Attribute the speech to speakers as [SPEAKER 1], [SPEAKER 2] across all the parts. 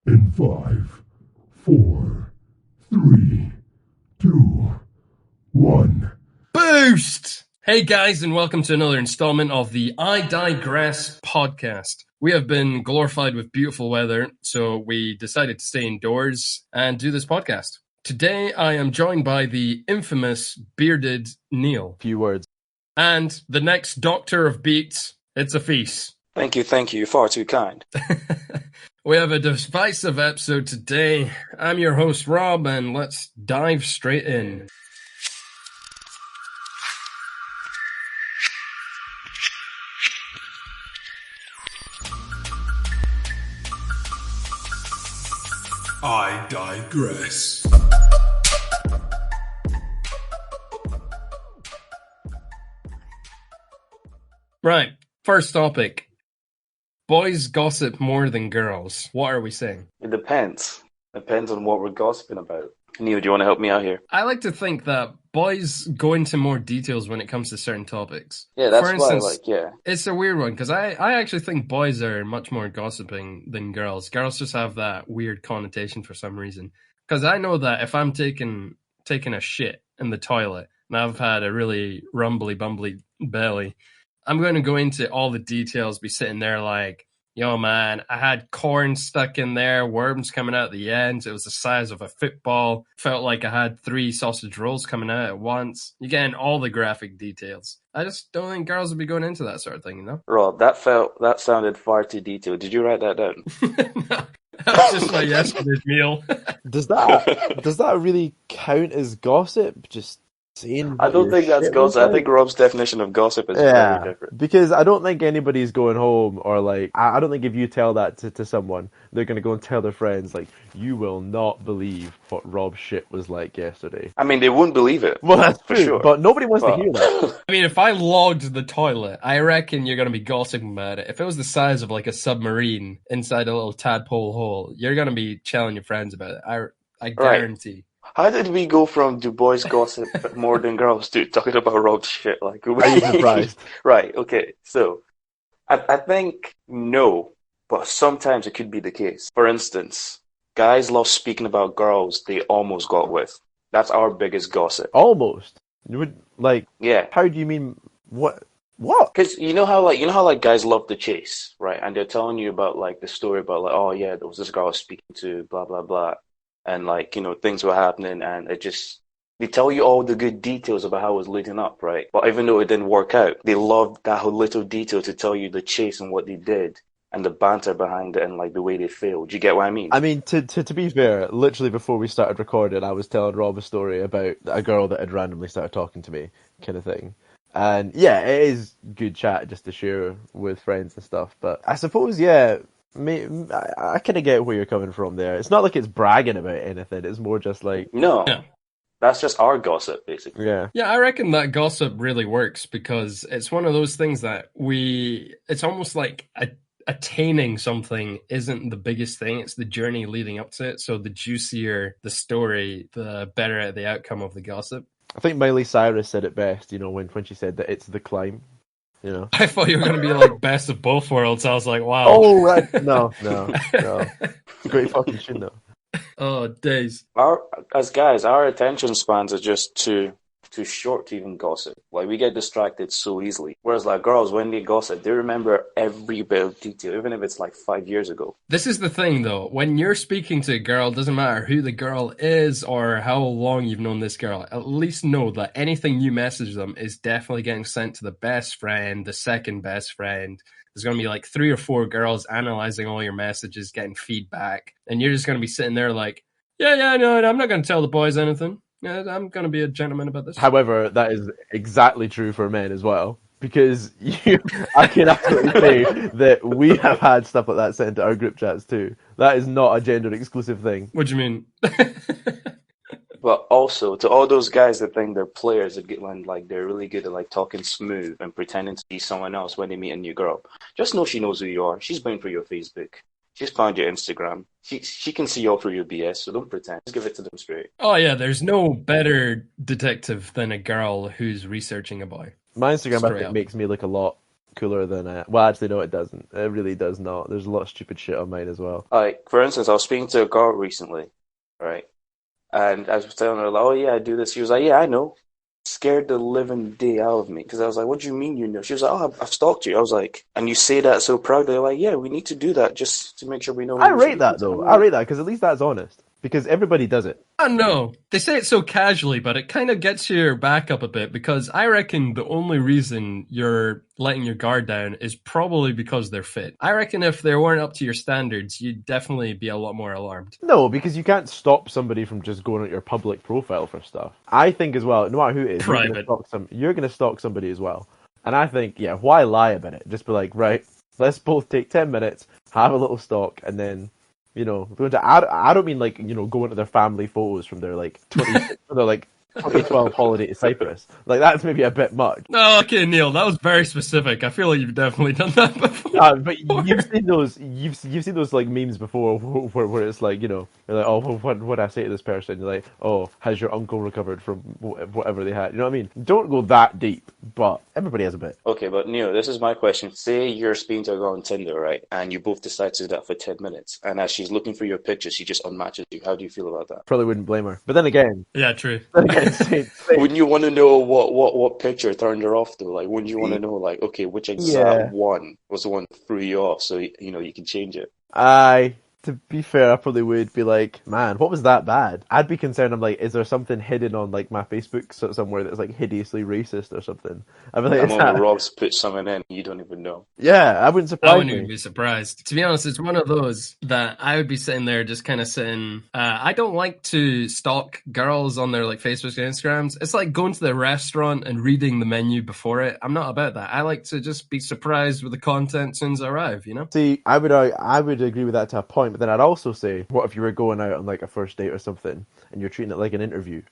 [SPEAKER 1] In 5, 4, 3, 2, 1.
[SPEAKER 2] Boost! Hey guys, and welcome to another installment of the I Digress podcast. We have been glorified with beautiful weather, so we decided to stay indoors and do this podcast. Today I am joined by the infamous bearded Neil.
[SPEAKER 3] Few words.
[SPEAKER 2] And the next Doctor of Beats, it's a feast.
[SPEAKER 4] Thank you. You're far too kind.
[SPEAKER 2] We have a divisive episode today. I'm your host, Rob, and let's dive straight in.
[SPEAKER 1] I digress.
[SPEAKER 2] Right, first topic. Boys gossip more than girls. What are we saying?
[SPEAKER 4] It depends. Depends on what we're gossiping about. Neil, do you want to help me out here?
[SPEAKER 2] I like to think that boys go into more details when it comes to certain topics.
[SPEAKER 4] Yeah, that's
[SPEAKER 2] For instance,
[SPEAKER 4] why,
[SPEAKER 2] it's a weird one because I actually think boys are much more gossiping than girls. Girls just have that weird connotation for some reason. Because I know that if I'm taking a shit in the toilet and I've had a really rumbly bumbly belly, I'm going to go into all the details, be sitting there like, yo, man, I had corn stuck in there, worms coming out the ends. It was the size of a football. Felt like I had 3 sausage rolls coming out at once. You're getting all the graphic details. I just don't think girls would be going into that sort of thing, you know?
[SPEAKER 4] Rob, that sounded far too detailed. Did you write that down?
[SPEAKER 2] No, that was just my yesterday's meal.
[SPEAKER 3] Does that really count as gossip? Just saying.
[SPEAKER 4] I don't think that's gossip. I think Rob's definition of gossip is very different.
[SPEAKER 3] Because I don't think anybody's going home or like I don't think if you tell that to someone, they're gonna go and tell their friends like, you will not believe what Rob's shit was like yesterday.
[SPEAKER 4] I mean, they wouldn't believe it.
[SPEAKER 3] Well, that's
[SPEAKER 4] for
[SPEAKER 3] true,
[SPEAKER 4] sure.
[SPEAKER 3] but nobody wants to hear that.
[SPEAKER 2] I mean, if I logged the toilet, I reckon you're going to be gossiping about it. If it was the size of like a submarine inside a little tadpole hole, you're going to be telling your friends about it. I guarantee.
[SPEAKER 4] How did we go from do boys gossip more than girls to talking about Rob's shit? Like,
[SPEAKER 3] Are you surprised?
[SPEAKER 4] Right, okay. So, I think no, but sometimes it could be the case. For instance, guys love speaking about girls they almost got with. That's our biggest gossip.
[SPEAKER 3] Almost. You would like.
[SPEAKER 4] Yeah.
[SPEAKER 3] How do you mean what? What?
[SPEAKER 4] Because you know how guys love the chase, right? And they're telling you about like the story about like, oh yeah, there was this girl I was speaking to, blah blah blah. And like, things were happening and they tell you all the good details about how it was leading up, right? But even though it didn't work out, they loved that whole little detail to tell you the chase and what they did and the banter behind it and like the way they failed. Do you get what I mean?
[SPEAKER 3] I mean, to be fair, literally before we started recording, I was telling Rob a story about a girl that had randomly started talking to me, kind of thing. And yeah, it is good chat just to share with friends and stuff. But I suppose, yeah, I kind of get where you're coming from there. It's not like it's bragging about anything. It's more just like...
[SPEAKER 4] No. That's just our gossip, basically.
[SPEAKER 3] Yeah.
[SPEAKER 2] Yeah, I reckon that gossip really works because it's one of those things that it's almost like attaining something isn't the biggest thing. It's the journey leading up to it. So the juicier the story, the better the outcome of the gossip.
[SPEAKER 3] I think Miley Cyrus said it best, when she said that it's the climb.
[SPEAKER 2] I thought you were going to be like best of both worlds. I was like, wow.
[SPEAKER 3] Oh, right. No. Great fucking tune, though.
[SPEAKER 2] Oh, days.
[SPEAKER 4] As guys, our attention spans are just too short to even gossip. Like, we get distracted so easily. Whereas, like, girls, when they gossip, they remember every bit of detail, even if it's like 5 years ago.
[SPEAKER 2] This is the thing, though. When you're speaking to a girl, it doesn't matter who the girl is or how long you've known this girl. At least know that anything you message them is definitely getting sent to the best friend, the second best friend. There's going to be like 3 or 4 girls analyzing all your messages, getting feedback. And you're just going to be sitting there like, yeah, no, I'm not going to tell the boys anything. Yeah, I'm going to be a gentleman about this.
[SPEAKER 3] However, that is exactly true for men as well. Because I can absolutely say that we have had stuff like that sent to our group chats too. That is not a gender exclusive thing.
[SPEAKER 2] What do you mean?
[SPEAKER 4] But also, to all those guys that think they're players, that get like they're really good at like talking smooth and pretending to be someone else when they meet a new girl, just know she knows who you are. She's been through your Facebook. She's found your Instagram. She can see all through your BS, so don't pretend. Just give it to them straight.
[SPEAKER 2] Oh yeah, there's no better detective than a girl who's researching a boy.
[SPEAKER 3] My Instagram, I
[SPEAKER 2] Straight
[SPEAKER 3] think,
[SPEAKER 2] up.
[SPEAKER 3] makes me look a lot cooler than well, actually, no, it doesn't. It really does not. There's a lot of stupid shit on mine as well.
[SPEAKER 4] Like, for instance, I was speaking to a girl recently, right? And I was telling her, like, oh yeah, I do this. She was like, yeah, I know. Scared the living day out of me because I was like, what do you mean you know? She was like, oh, I've stalked you. I was like, and you say that so proudly. Like, yeah, we need to do that just to make sure we know.
[SPEAKER 3] I rate that though. I rate that because at least that's honest. Because everybody does it.
[SPEAKER 2] I know. They say it so casually, but it kind of gets your back up a bit because I reckon the only reason you're letting your guard down is probably because they're fit. I reckon if they weren't up to your standards, you'd definitely be a lot more alarmed.
[SPEAKER 3] No, because you can't stop somebody from just going on your public profile for stuff. I think as well, no matter who it is, you're going to stalk somebody as well. And I think, yeah, why lie about it? Just be like, right, let's both take 10 minutes, have a little stalk, and then... You know, I don't mean like, you know, go into their family photos from their like 2012 holiday to Cyprus. Like that's maybe a bit much.
[SPEAKER 2] No, okay, Neil, that was very specific. I feel like you've definitely done that before.
[SPEAKER 3] But you've seen those, you've seen those like memes before where it's like, you know, you're like, oh, what I say to this person? You're like, oh, has your uncle recovered from whatever they had? You know what I mean? Don't go that deep, but everybody has a bit.
[SPEAKER 4] Okay, but Neo, this is my question. Say you're speaking to a girl on Tinder, right? And you both decide to do that for 10 minutes. And as she's looking for your picture, she just unmatches you. How do you feel about that?
[SPEAKER 3] Probably wouldn't blame her. But then again...
[SPEAKER 2] Yeah, true.
[SPEAKER 3] Same.
[SPEAKER 4] Wouldn't you want to know what picture turned her off though? Like, wouldn't you want to know, like, okay, which exact one was the one that threw you off, so you know you can change it?
[SPEAKER 3] To be fair, I probably would be like, man, what was that bad? I'd be concerned. I'm like, is there something hidden on like my Facebook somewhere that's like hideously racist or something? I'd be like,
[SPEAKER 4] Rob's put something in you don't even know.
[SPEAKER 3] Yeah, I wouldn't surprise me.
[SPEAKER 2] I wouldn't even be surprised. To be honest, it's one of those that I would be sitting there just kind of sitting. I don't like to stalk girls on their like Facebook and Instagrams. It's like going to the restaurant and reading the menu before it. I'm not about that. I like to just be surprised with the content as soon as I arrive, you know?
[SPEAKER 3] See, I would agree with that to a point, but then I'd also say, what if you were going out on like a first date or something and you're treating it like an interview?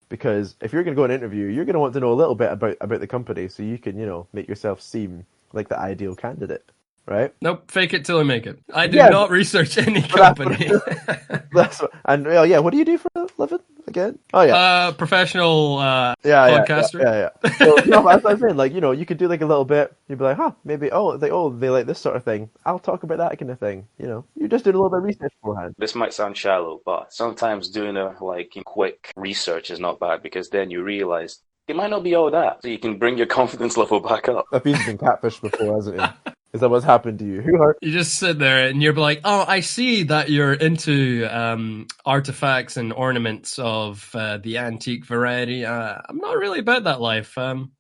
[SPEAKER 3] Because if you're going to go on an interview, you're going to want to know a little bit about the company so you can, you know, make yourself seem like the ideal candidate, right?
[SPEAKER 2] Nope, fake it till I make it. I do not research any company.
[SPEAKER 3] What do you do for a living again? Oh yeah,
[SPEAKER 2] professional podcaster.
[SPEAKER 3] Yeah. So, no, that's what I'm saying. Like, you know, you could do like a little bit. You'd be like, maybe they like this sort of thing. I'll talk about that kind of thing. You know, you're just doing a little bit of research beforehand.
[SPEAKER 4] This might sound shallow, but sometimes doing a quick research is not bad because then you realize it might not be all that. So you can bring your confidence level back up.
[SPEAKER 3] Api's been catfished before, hasn't he? Is that what's happened to you? Who hurt?
[SPEAKER 2] You just sit there and you're like, oh, I see that you're into artifacts and ornaments of the antique variety. I'm not really about that life.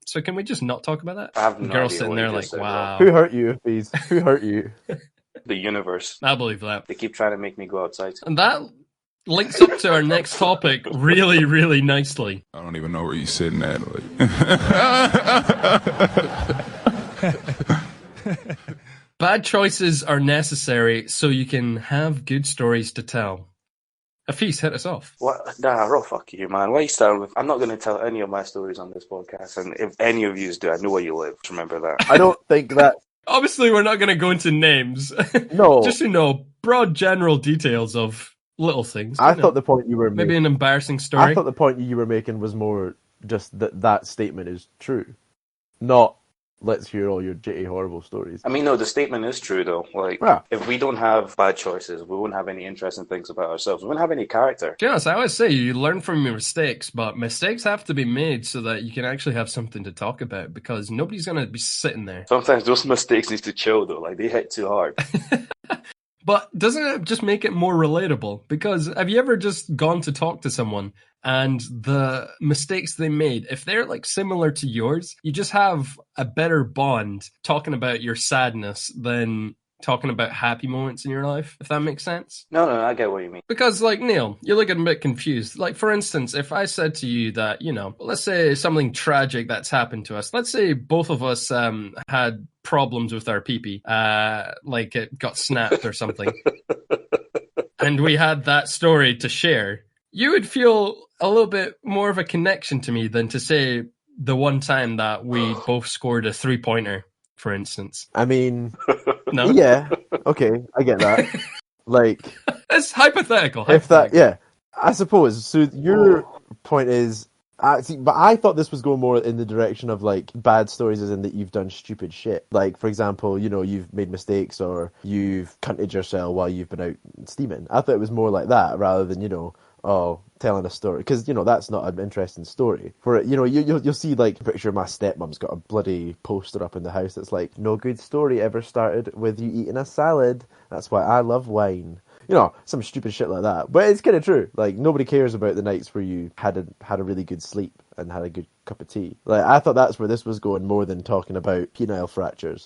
[SPEAKER 2] So can we just not talk about that?
[SPEAKER 4] I have no
[SPEAKER 2] Girl
[SPEAKER 4] idea
[SPEAKER 2] sitting there like, wow.
[SPEAKER 3] Who hurt you, Apis? Who hurt you?
[SPEAKER 4] The universe.
[SPEAKER 2] I believe that.
[SPEAKER 4] They keep trying to make me go outside.
[SPEAKER 2] And that links up to our next topic really, really nicely.
[SPEAKER 1] I don't even know where you're sitting at.
[SPEAKER 2] Bad choices are necessary so you can have good stories to tell. Afis, hit us off.
[SPEAKER 4] What? Nah, Rob, fuck you, man. Why are you starting with... I'm not going to tell any of my stories on this podcast, and if any of you do, I know where you live. Remember that.
[SPEAKER 3] I don't think that...
[SPEAKER 2] Obviously, we're not going to go into names.
[SPEAKER 3] No.
[SPEAKER 2] Just, you know, broad general details of little things.
[SPEAKER 3] I thought the point you were making...
[SPEAKER 2] Maybe an embarrassing story.
[SPEAKER 3] I thought the point you were making was more just that statement is true. Not... let's hear all your jitty horrible stories.
[SPEAKER 4] I mean, no, the statement is true, though. Like, if we don't have bad choices, we won't have any interesting things about ourselves. We won't have any character.
[SPEAKER 2] To be honest, I always say you learn from your mistakes, but mistakes have to be made so that you can actually have something to talk about, because nobody's going to be sitting there.
[SPEAKER 4] Sometimes those mistakes need to chill, though. Like, they hit too hard.
[SPEAKER 2] But doesn't it just make it more relatable? Because have you ever just gone to talk to someone and the mistakes they made, if they're like similar to yours, you just have a better bond talking about your sadness than talking about happy moments in your life, if that makes sense?
[SPEAKER 4] No, I get what you mean.
[SPEAKER 2] Because, like, Neil, you're looking a bit confused. Like, for instance, if I said to you that, you know, let's say something tragic that's happened to us. Let's say both of us had problems with our pee-pee, like it got snapped or something. And we had that story to share. You would feel a little bit more of a connection to me than to say the one time that we both scored a 3-pointer, for instance.
[SPEAKER 3] I mean,
[SPEAKER 2] no?
[SPEAKER 3] Yeah, okay, I get that. Like,
[SPEAKER 2] it's hypothetical.
[SPEAKER 3] If that, yeah, I suppose. So your point is, See, but I thought this was going more in the direction of like bad stories, as in that you've done stupid shit. Like, for example, you've made mistakes or you've cunted yourself while you've been out steaming. I thought it was more like that rather than telling a story, because that's not an interesting story. For it, you'll see like a picture of my stepmom's got a bloody poster up in the house that's like, no good story ever started with you eating a salad. That's why I love wine. Some stupid shit like that. But it's kind of true. Like, nobody cares about the nights where you had a really good sleep and had a good cup of tea. Like, I thought that's where this was going more than talking about penile fractures.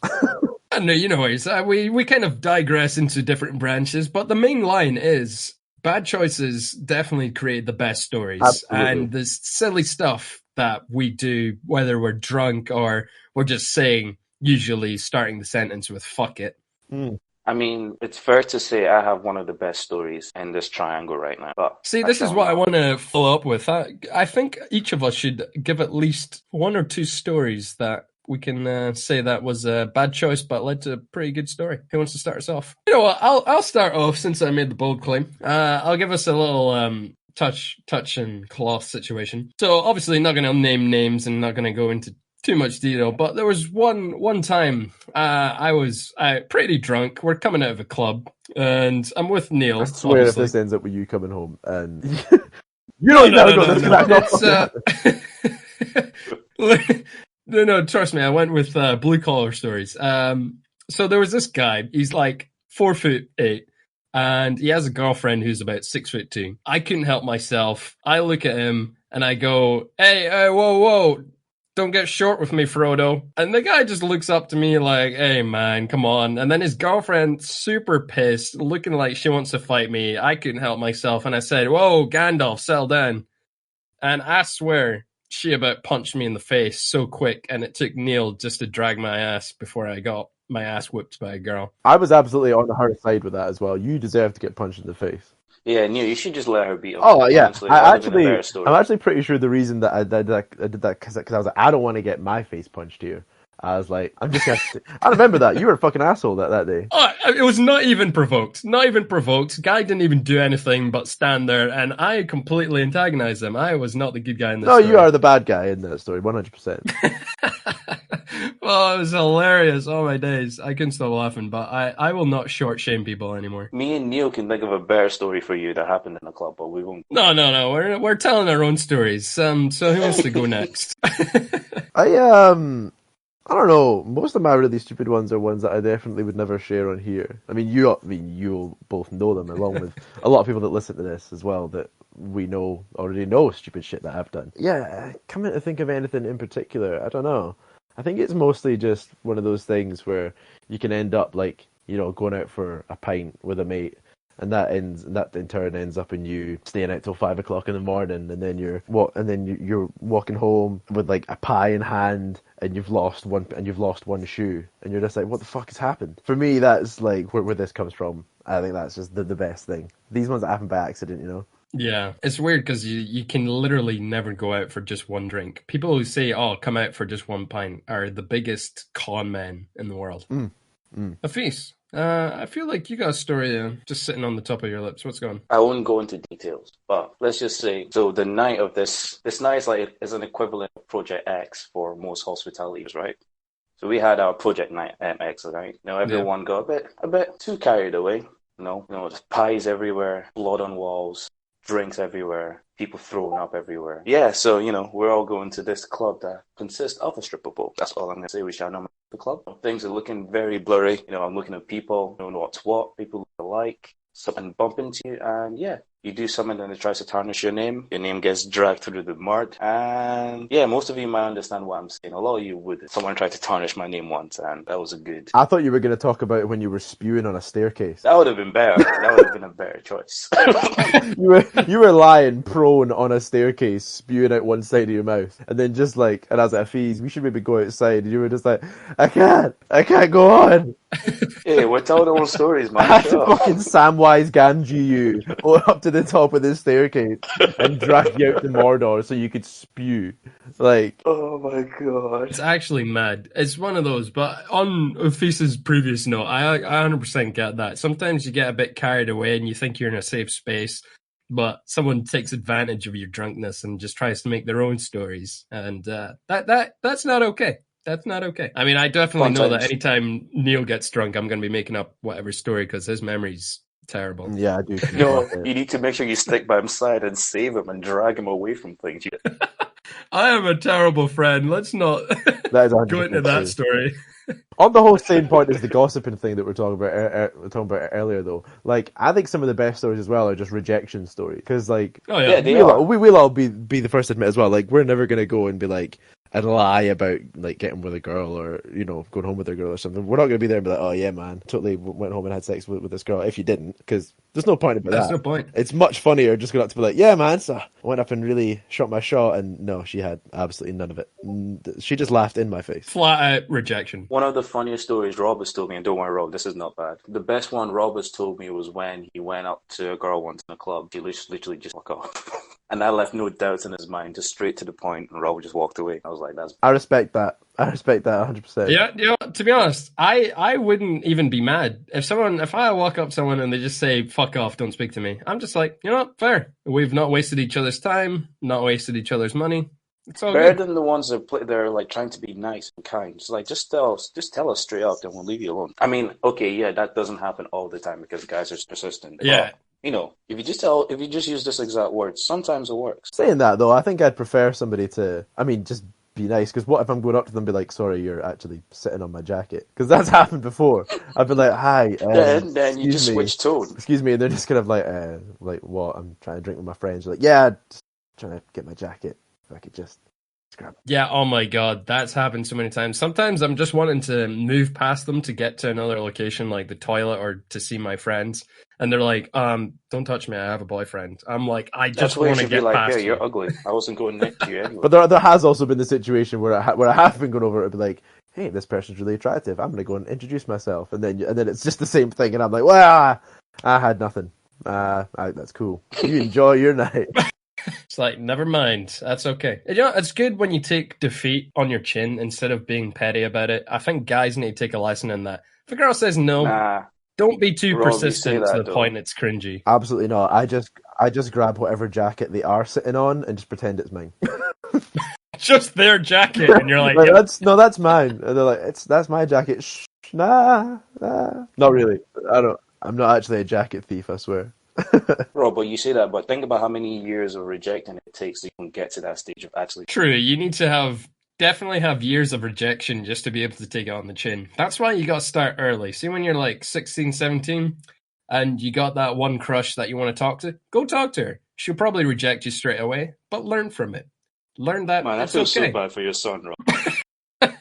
[SPEAKER 2] No, we kind of digress into different branches, but the main line is bad choices definitely create the best stories.
[SPEAKER 3] Absolutely.
[SPEAKER 2] And this silly stuff that we do, whether we're drunk or we're just saying, usually starting the sentence with fuck it.
[SPEAKER 4] I mean, it's fair to say I have one of the best stories in this triangle right now. But
[SPEAKER 2] see, this is what I want to follow up with. I think each of us should give at least one or two stories that we can say that was a bad choice but led to a pretty good story. Who wants to start us off? You know what? I'll start off since I made the bold claim. I'll give us a little touch and cloth situation. So obviously not going to name names and not going to go into too much detail, but there was one time I was pretty drunk. We're coming out of a club and I'm with Neil.
[SPEAKER 3] I swear
[SPEAKER 2] obviously.
[SPEAKER 3] if this ends up with you coming home and you never got this.
[SPEAKER 2] No, trust me, I went with blue collar stories. So there was this guy, he's like 4'8", and he has a girlfriend who's about 6'2". I couldn't help myself. I look at him and I go, hey, whoa, don't get short with me, Frodo. And the guy just looks up to me like, hey man, come on. And then his girlfriend, super pissed, looking like she wants to fight me. I couldn't help myself. And I said, whoa, Gandalf, settle down. And I swear, she about punched me in the face so quick, and it took Neil just to drag my ass before I got my ass whipped by a girl.
[SPEAKER 3] I was absolutely on her side with that as well. You deserve to get punched in the face.
[SPEAKER 4] Yeah, Neil, you should just let her beat him.
[SPEAKER 3] Oh yeah,
[SPEAKER 4] Honestly,
[SPEAKER 3] I'm actually pretty sure the reason that I did that because I was like, I don't want to get my face punched here. I was like, I'm just gonna. I remember that you were a fucking asshole that day.
[SPEAKER 2] Oh, it was not even provoked. Guy didn't even do anything but stand there, and I completely antagonized him. I was not the good guy in this.
[SPEAKER 3] No,
[SPEAKER 2] story.
[SPEAKER 3] you are the bad guy in that story, 100%.
[SPEAKER 2] Well, it was hilarious. Oh my days, I couldn't stop laughing. But I will not short shame people anymore.
[SPEAKER 4] Me and Neil can think of a better story for you that happened in the club, but we won't.
[SPEAKER 2] No. We're telling our own stories. So who wants to go next?
[SPEAKER 3] I don't know. Most of my really stupid ones are ones that I definitely would never share on here. I mean, you'll both know them, along with a lot of people that listen to this as well, that we already know stupid shit that I've done. Yeah, coming to think of anything in particular, I don't know. I think it's mostly just one of those things where you can end up like, going out for a pint with a mate, and that in turn ends up in you staying out till 5 o'clock in the morning, and then you're walking home with like a pie in hand, and you've lost one shoe, and you're just like, what the fuck has happened? For me, that's like where this comes from. I think that's just the best thing. These ones that happen by accident,
[SPEAKER 2] Yeah, it's weird because you can literally never go out for just one drink. People who say, "Oh, come out for just one pint," are the biggest con men in the world. Afis, I feel like you got a story just sitting on the top of your lips. What's going on?
[SPEAKER 4] I won't go into details, but let's just say, so the night of this night is an equivalent of Project X for most hospitalities, right? So we had our Project Night X, right? Everyone got a bit too carried away. There's pies everywhere, blood on walls, drinks everywhere, people throwing up everywhere. Yeah, so, we're all going to this club that consists of a stripper pole. That's all I'm going to say. We shall know the club. Things are looking very blurry. I'm looking at people, don't know what's what, people look alike, something bump into you, and yeah, you do something and it tries to tarnish your name gets dragged through the mud, and yeah, most of you might understand what I'm saying. A lot of you would. Someone tried to tarnish my name once, and that was a good...
[SPEAKER 3] I thought you were going to talk about when you were spewing on a staircase.
[SPEAKER 4] That would have been better. That would have been a better choice.
[SPEAKER 3] You were lying prone on a staircase, spewing out one side of your mouth, and then just like, and I was like, Fees, we should maybe go outside, and you were just like, I can't go on.
[SPEAKER 4] Hey, we're telling our own stories, man.
[SPEAKER 3] I had to fucking Samwise Gamgee you up to the top of this staircase and drag you out to Mordor so you could spew. Like,
[SPEAKER 4] oh my god.
[SPEAKER 2] It's actually mad. It's one of those, but on Office's previous note, I 100% get that. Sometimes you get a bit carried away and you think you're in a safe space. but someone takes advantage of your drunkenness and just tries to make their own stories, and that's not okay. That's not okay. I mean, I definitely know that anytime Neil gets drunk, I'm going to be making up whatever story because his memory's terrible.
[SPEAKER 3] Yeah, I do.
[SPEAKER 4] No, you need to make sure you stick by his side and save him and drag him away from things.
[SPEAKER 2] I am a terrible friend. Let's not
[SPEAKER 3] That is
[SPEAKER 2] go into
[SPEAKER 3] 100%
[SPEAKER 2] that
[SPEAKER 3] true.
[SPEAKER 2] story.
[SPEAKER 3] On the whole same point as the gossiping thing that we're talking about earlier, though. Like, I think some of the best stories as well are just rejection stories, because like,
[SPEAKER 2] Oh yeah,
[SPEAKER 4] they
[SPEAKER 3] we'll,
[SPEAKER 4] are.
[SPEAKER 3] we will all be the first to admit as well. Like, we're never gonna go and be like and lie about like getting with a girl or going home with a girl or something. We're not gonna be there and be like, oh yeah, man, totally went home and had sex with this girl. If you didn't, because there's no point about
[SPEAKER 2] There's
[SPEAKER 3] that.
[SPEAKER 2] no point.
[SPEAKER 3] It's much funnier just going up to be like, yeah, man, so I went up and really shot my shot, and no, she had absolutely none of it. She just laughed in my face.
[SPEAKER 2] Flat out rejection.
[SPEAKER 4] One of the funniest stories Rob has told me, and don't worry, Rob, this is not bad. The best one Rob has told me was when he went up to a girl once in a club. He literally just walked off. And that left no doubts in his mind, just straight to the point, and Rob just walked away. I was like,
[SPEAKER 3] I respect that. I respect that 100%.
[SPEAKER 2] Yeah, to be honest, I wouldn't even be mad if I walk up to someone and they just say "fuck off, don't speak to me." I'm just like, you know what, fair. We've not wasted each other's time, not wasted each other's money. It's all
[SPEAKER 4] better
[SPEAKER 2] good.
[SPEAKER 4] than the ones they're like trying to be nice and kind. It's like just tell us straight up, and we'll leave you alone. I mean, okay, yeah, that doesn't happen all the time because guys are persistent.
[SPEAKER 2] Yeah.
[SPEAKER 4] But, if you just use this exact word, sometimes it works.
[SPEAKER 3] Saying that though, I think I'd prefer somebody to, just be nice, because what if I'm going up to them and be like, sorry, you're actually sitting on my jacket? Because that's happened before. I've been like, hi.
[SPEAKER 4] Then you just switch tone.
[SPEAKER 3] Excuse me, and they're just kind of like what? I'm trying to drink with my friends. You're like, yeah, just trying to get my jacket. If I could just grab it.
[SPEAKER 2] Yeah, oh my god, that's happened so many times. Sometimes I'm just wanting to move past them to get to another location, like the toilet or to see my friends. And they're like, don't touch me, I have a boyfriend. I'm like, I just want to get past you.
[SPEAKER 4] You're ugly. I wasn't going next to you anyway.
[SPEAKER 3] But there has also been the situation where I have been going over it and be like, hey, this person's really attractive. I'm going to go and introduce myself. And then it's just the same thing. And I'm like, well, I had nothing. That's cool. You enjoy your night.
[SPEAKER 2] It's like, never mind. That's okay. It's good when you take defeat on your chin instead of being petty about it. I think guys need to take a lesson in that. If a girl says no, don't be too persistent to the point it's cringy.
[SPEAKER 3] Absolutely not. I just grab whatever jacket they are sitting on and just pretend it's mine.
[SPEAKER 2] Just their jacket, and you're like,
[SPEAKER 3] like that's mine. And they're like, that's my jacket. Shh, nah. Not really. I'm not actually a jacket thief, I swear.
[SPEAKER 4] Rob, but you say that, but think about how many years of rejecting it takes to even get to that stage of actually.
[SPEAKER 2] True, you need to definitely have years of rejection just to be able to take it on the chin. That's why you got to start early. See, when you're like 16, 17, and you got that one crush that you want to talk to, go talk to her. She'll probably reject you straight away, but learn from it. Learn that.
[SPEAKER 4] Man, I feel so bad for your son, Rob.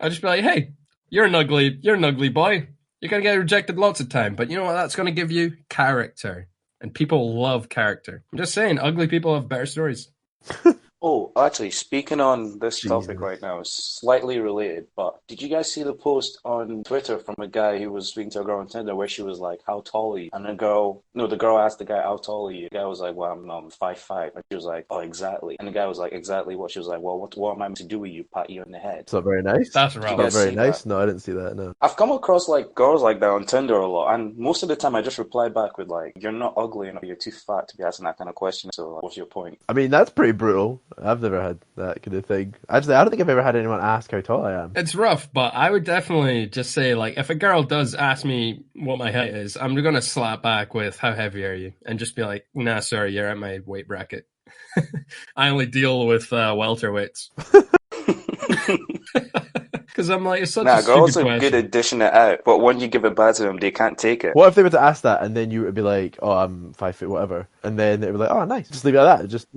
[SPEAKER 2] I'll just be like, hey, you're an ugly boy. You're going to get rejected lots of time, but you know what that's going to give you? Character. And people love character. I'm just saying, ugly people have better stories.
[SPEAKER 4] Oh, actually, speaking on this topic right now, it's slightly related, but did you guys see the post on Twitter from a guy who was speaking to a girl on Tinder where she was like, how tall are you? And the girl asked the guy, how tall are you? The guy was like, well, I'm 5'5". And she was like, oh, exactly. And the guy was like, exactly what? She was like, well, what am I meant to do with you? Pat you on the head.
[SPEAKER 3] It's not very nice.
[SPEAKER 2] That's right.
[SPEAKER 3] Not very nice. No, I didn't see that, no.
[SPEAKER 4] I've come across like girls like that on Tinder a lot, and most of the time I just reply back with like, you're not ugly enough, you're too fat to be asking that kind of question, so like, what's your point?
[SPEAKER 3] I mean, that's pretty brutal. I've never had that kind of thing. Actually, I don't think I've ever had anyone ask how tall I am.
[SPEAKER 2] It's rough, but I would definitely just say, like, if a girl does ask me what my height is, I'm going to slap back with, how heavy are you? And just be like, nah, sorry, you're at my weight bracket. I only deal with welterweights. Because I'm like, it's such a stupid
[SPEAKER 4] girls are
[SPEAKER 2] question.
[SPEAKER 4] good at dishing it out, but when you give it back to them, they can't take it.
[SPEAKER 3] What if they were to ask that and then you would be like, oh, I'm 5 foot whatever, and then they would be like, oh, nice, just leave it like that. Just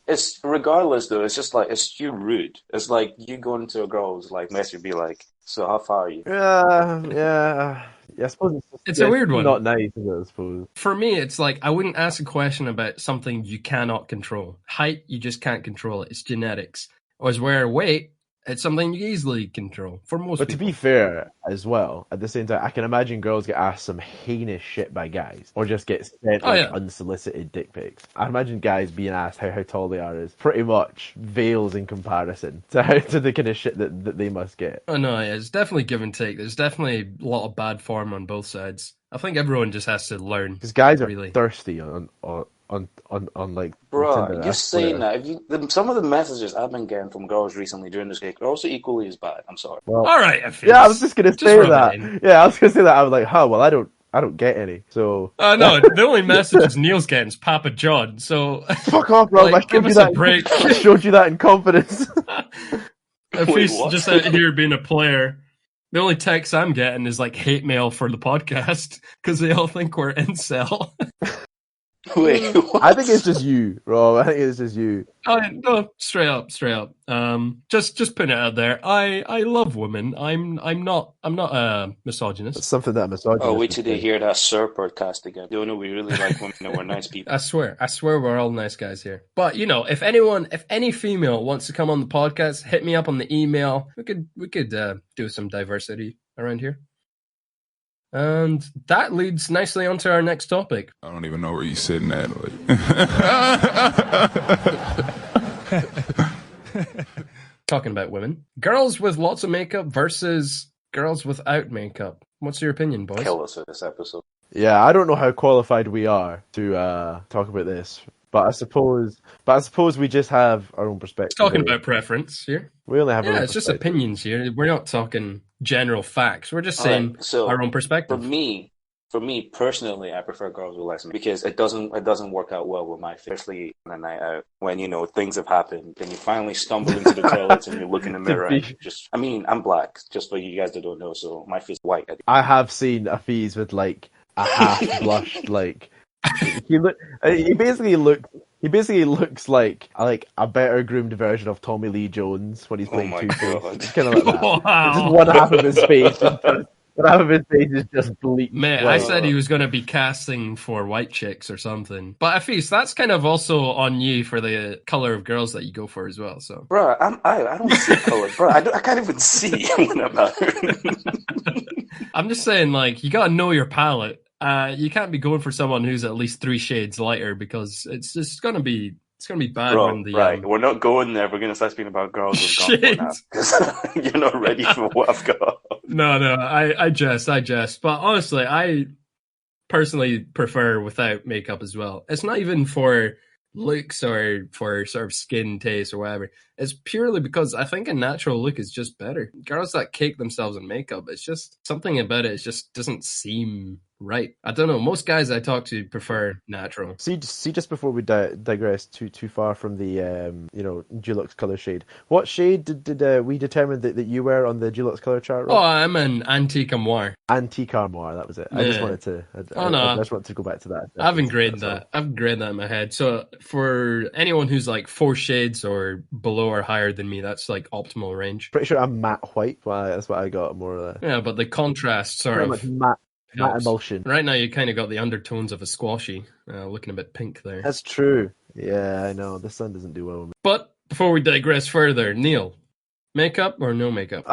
[SPEAKER 4] It's regardless though. It's just like it's too rude. It's like you going to a girl's like message, be like, so how far are you?
[SPEAKER 3] Yeah. I suppose
[SPEAKER 2] it's a weird one.
[SPEAKER 3] Not nice, is it, I suppose.
[SPEAKER 2] For me, it's like, I wouldn't ask a question about something you cannot control. Height, you just can't control it. It's genetics. Whereas where weight, it's something you easily control for most people.
[SPEAKER 3] But to be fair, as well, at the same time, I can imagine girls get asked some heinous shit by guys, or just get sent unsolicited dick pics. I imagine guys being asked how tall they are is pretty much veils in comparison to the kind of shit that they must get.
[SPEAKER 2] Oh no, yeah, it's definitely give and take. There's definitely a lot of bad form on both sides. I think everyone just has to learn.
[SPEAKER 3] Because guys are
[SPEAKER 2] really
[SPEAKER 3] thirsty on like
[SPEAKER 4] Bro,
[SPEAKER 3] Tinder, I
[SPEAKER 4] you're saying
[SPEAKER 3] swear.
[SPEAKER 4] that. Some of the messages I've been getting from girls recently during this week are also equally as bad. I'm sorry.
[SPEAKER 3] Well,
[SPEAKER 2] all right, Effie.
[SPEAKER 3] yeah, I was just gonna say
[SPEAKER 2] rub it
[SPEAKER 3] that.
[SPEAKER 2] in.
[SPEAKER 3] Yeah, I was gonna say that. I was like, huh? Well, I don't get any. So
[SPEAKER 2] No, the only messages Neil's getting is Papa John. So
[SPEAKER 3] fuck off, bro.
[SPEAKER 2] like, give us a break.
[SPEAKER 3] I showed you that in confidence.
[SPEAKER 2] Effie's
[SPEAKER 4] what?
[SPEAKER 2] just out here being a player. The only text I'm getting is like hate mail for the podcast because they all think we're incel.
[SPEAKER 4] Wait, what?
[SPEAKER 3] I think it's just you, Rob. I think it's just you.
[SPEAKER 2] No, straight up. Just putting it out there. I love women. I'm not a misogynist.
[SPEAKER 3] It's something that a misogynist
[SPEAKER 4] Oh,
[SPEAKER 3] would
[SPEAKER 4] wait till they
[SPEAKER 3] say.
[SPEAKER 4] hear that Sir podcast again. They know we really like women and we're nice people.
[SPEAKER 2] I swear we're all nice guys here. But if any female wants to come on the podcast, hit me up on the email. We could do some diversity around here. And that leads nicely onto our next topic.
[SPEAKER 1] I don't even know where you're sitting at.
[SPEAKER 2] Talking about women. Girls with lots of makeup versus girls without makeup. What's your opinion, boys?
[SPEAKER 4] Kill us with this episode.
[SPEAKER 3] Yeah, I don't know how qualified we are to talk about this, but I suppose we just have our own perspective.
[SPEAKER 2] Talking about preference here.
[SPEAKER 3] We only have our own
[SPEAKER 2] it's just
[SPEAKER 3] perspective.
[SPEAKER 2] opinions here. We're not talking general facts. We're just saying
[SPEAKER 4] Alright, so
[SPEAKER 2] our own perspective.
[SPEAKER 4] For me personally, I prefer girls with less makeup because it doesn't work out well with my face, especially on a night out when things have happened. Then you finally stumble into the toilets and you look in the mirror and I'm black, just for you guys that don't know, so my face is white.
[SPEAKER 3] I have seen a Fees with like a half blushed like he basically looks like a better groomed version of Tommy Lee Jones when he's playing
[SPEAKER 4] my
[SPEAKER 3] Two-Face.
[SPEAKER 4] God.
[SPEAKER 3] It's kind of like that.
[SPEAKER 2] Wow.
[SPEAKER 3] Just one half of his face. One half of his face is just bleak.
[SPEAKER 2] Mate, I said he was going to be casting for white chicks or something. But Afis, that's kind of also on you for the color of girls that you go for as well. So,
[SPEAKER 4] Bro, I don't see color, bro. I can't even see when I'm out.
[SPEAKER 2] I'm just saying, like, you got to know your palette. You can't be going for someone who's at least 3 shades lighter because it's just going to be bad
[SPEAKER 4] Bro,
[SPEAKER 2] when the
[SPEAKER 4] right. We're not going there. We're going to start speaking about girls with guns right now because you're not ready for what I've got.
[SPEAKER 2] No, I jest. But honestly, I personally prefer without makeup as well. It's not even for looks or for sort of skin taste or whatever. It's purely because I think a natural look is just better. Girls that cake themselves in makeup, it's just something about it. It just doesn't seem right. I don't know. Most guys I talk to prefer natural.
[SPEAKER 3] See, just before we digress too far from the Dulux color shade. What shade did we determine that you were on the Dulux color chart? Rob?
[SPEAKER 2] Oh, I'm an antique armoire.
[SPEAKER 3] Antique armoire, that was it. I just wanted to. I just wanted to go back to that.
[SPEAKER 2] I've engraved that. I've engraved that in my head. So for anyone who's like 4 shades or below or higher than me, that's like optimal range.
[SPEAKER 3] Pretty sure I'm matte white. That's what I got more of.
[SPEAKER 2] Yeah, but the contrast sort
[SPEAKER 3] Pretty
[SPEAKER 2] of
[SPEAKER 3] much matte
[SPEAKER 2] helps.
[SPEAKER 3] emulsion.
[SPEAKER 2] Right now, you kind of got the undertones of a squashy, looking a bit pink there.
[SPEAKER 3] That's true. Yeah, I know. The sun doesn't do well with me.
[SPEAKER 2] But before we digress further, Neil, makeup or no makeup?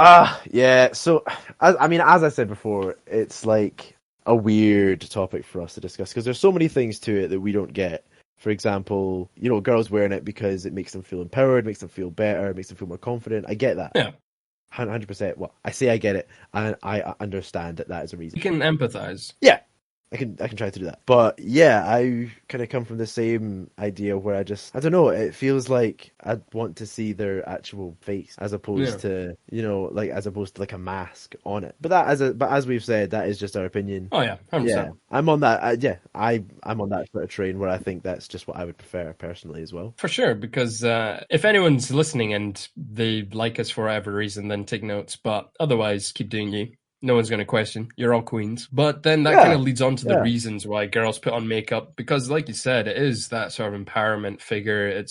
[SPEAKER 3] Yeah. So, as I said before, it's like a weird topic for us to discuss because there's so many things to it that we don't get. For example, girls wearing it because it makes them feel empowered, makes them feel better, makes them feel more confident. I get that.
[SPEAKER 2] Yeah.
[SPEAKER 3] 100%. Well, I say I get it, and I understand that is a reason.
[SPEAKER 2] You can empathize.
[SPEAKER 3] Yeah, I can try to do that. But yeah, I kind of come from the same idea where I don't know. It feels like I want to see their actual face as opposed to as opposed to like a mask on it. But as we've said, that is just our opinion.
[SPEAKER 2] Oh yeah, 100%.
[SPEAKER 3] Yeah, I'm on that. I'm on that sort of train where I think that's just what I would prefer personally as well.
[SPEAKER 2] For sure, because if anyone's listening and they like us for whatever reason, then take notes. But otherwise, keep doing you. No one's going to question. You're all queens. But then that kind of leads on to the reasons why girls put on makeup. Because like you said, it is that sort of empowerment figure.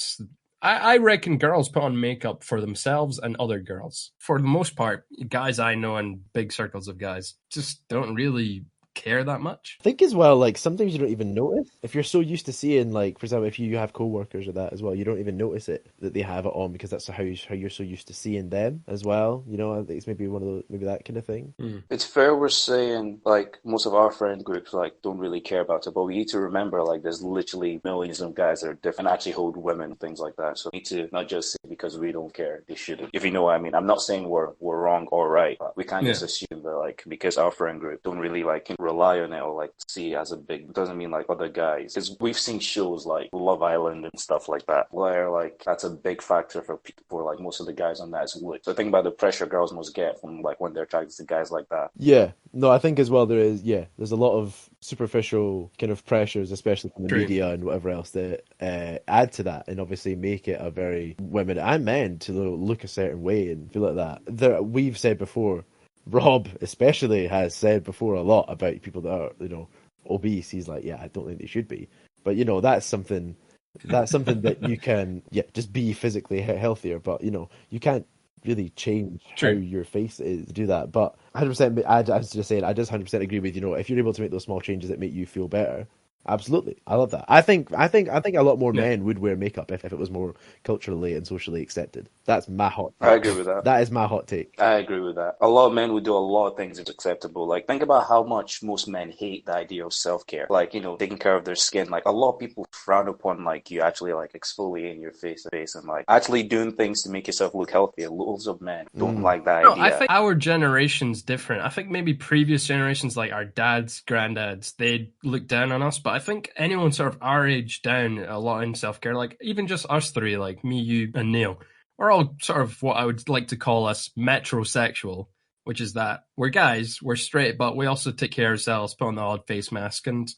[SPEAKER 2] I reckon girls put on makeup for themselves and other girls. For the most part, guys I know and big circles of guys just don't really care that much.
[SPEAKER 3] I think as well, like sometimes you don't even notice if you're so used to seeing, like, for example, if you have co-workers or that as well, you don't even notice it that they have it on because that's how you're so used to seeing them as well. I think it's maybe maybe that kind of thing.
[SPEAKER 4] It's fair we're saying like most of our friend groups like don't really care about it, but we need to remember like there's literally millions of guys that are different and actually hold women, things like that. So we need to not just say because we don't care. They shouldn't. If you know what I mean. I'm not saying we're wrong or right. But we can't just assume that like because our friend group don't really like rely on it or like see it as a big doesn't mean like other guys. Because we've seen shows like Love Island and stuff like that where like that's a big factor for people for like most of the guys on that is looks. So think about the pressure girls must get from like when they're attracted to guys like that.
[SPEAKER 3] Yeah, no, I think as well there's a lot of superficial kind of pressures, especially from the media and whatever else that add to that and obviously make it a very women and men to look a certain way and feel like that. We've said before, Rob especially has said before a lot about people that are, obese. He's like, yeah, I don't think they should be. But, that's something that you can, just be physically healthier. But, you can't really change how your face is to do that. But 100%, I was just saying, I just 100% agree with, if you're able to make those small changes that make you feel better, absolutely. I love that. I think a lot more men would wear makeup if it was more culturally and socially accepted. That's my hot take.
[SPEAKER 4] I agree with that.
[SPEAKER 3] That is my hot take.
[SPEAKER 4] I agree with that. A lot of men would do a lot of things that's acceptable. Like, think about how much most men hate the idea of self-care. Like, taking care of their skin. Like, a lot of people frown upon, like, you actually, like, exfoliating your face and, like, actually doing things to make yourself look healthier. Loads of men don't like that idea.
[SPEAKER 2] I think our generation's different. I think maybe previous generations, like our dads, granddads, they'd look down on us. But I think anyone sort of our age down a lot in self-care, like even just us three, like me, you, and Neil, we're all sort of what I would like to call us metrosexual, which is that we're guys, we're straight, but we also take care of ourselves, put on the odd face mask, and,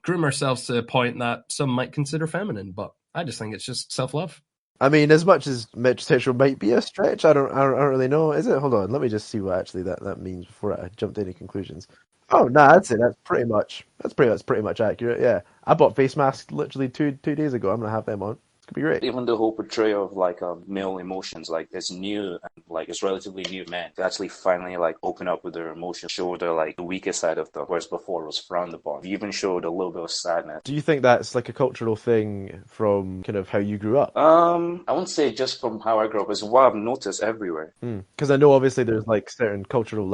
[SPEAKER 2] groom ourselves to a point that some might consider feminine. But I just think it's just self-love.
[SPEAKER 3] I mean, as much as metrosexual might be a stretch, I don't really know. Is it? Hold on, let me just see what actually that means before I jump to any conclusions. Oh no, that's it. That's pretty much accurate. Yeah, I bought face masks literally two days ago. I'm gonna have them on. It's gonna be great.
[SPEAKER 4] Even the whole portrayal of like male emotions, like it's new and like it's relatively new men to actually finally like open up with their emotions, show their like the weakest side of them, whereas before it was frowned upon. You even showed a little bit of sadness.
[SPEAKER 3] Do you think that's like a cultural thing from kind of how you grew up?
[SPEAKER 4] I wouldn't say just from how I grew up. It's what I've noticed everywhere.
[SPEAKER 3] Because I know obviously there's like certain cultural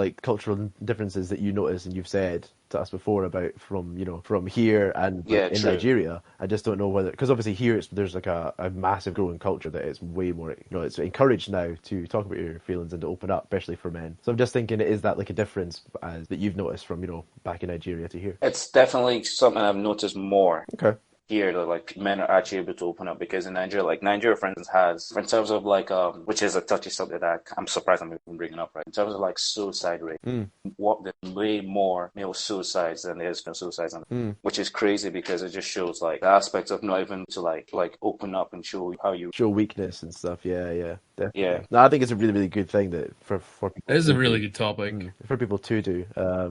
[SPEAKER 3] differences that you notice and you've said to us before about from here and in Nigeria. I just don't know whether, because obviously here there's like a massive growing culture that is way more, it's encouraged now to talk about your feelings and to open up, especially for men. So I'm just thinking, is that like a difference that you've noticed from back in Nigeria to here?
[SPEAKER 4] It's definitely something I've noticed more.
[SPEAKER 3] Okay.
[SPEAKER 4] Here that like men are actually able to open up, because in Nigeria for instance has, in terms of like which is a touchy subject that I'm surprised I'm even bringing up, right? In terms of like suicide rate, there's way more male suicides than there is female suicides, which is crazy, because it just shows like the aspects of not even to like open up and show how you
[SPEAKER 3] show weakness and stuff. Yeah, definitely.
[SPEAKER 4] Yeah.
[SPEAKER 3] No, I think it's a really, really good thing that for people.
[SPEAKER 2] It is a really good topic
[SPEAKER 3] for people to do.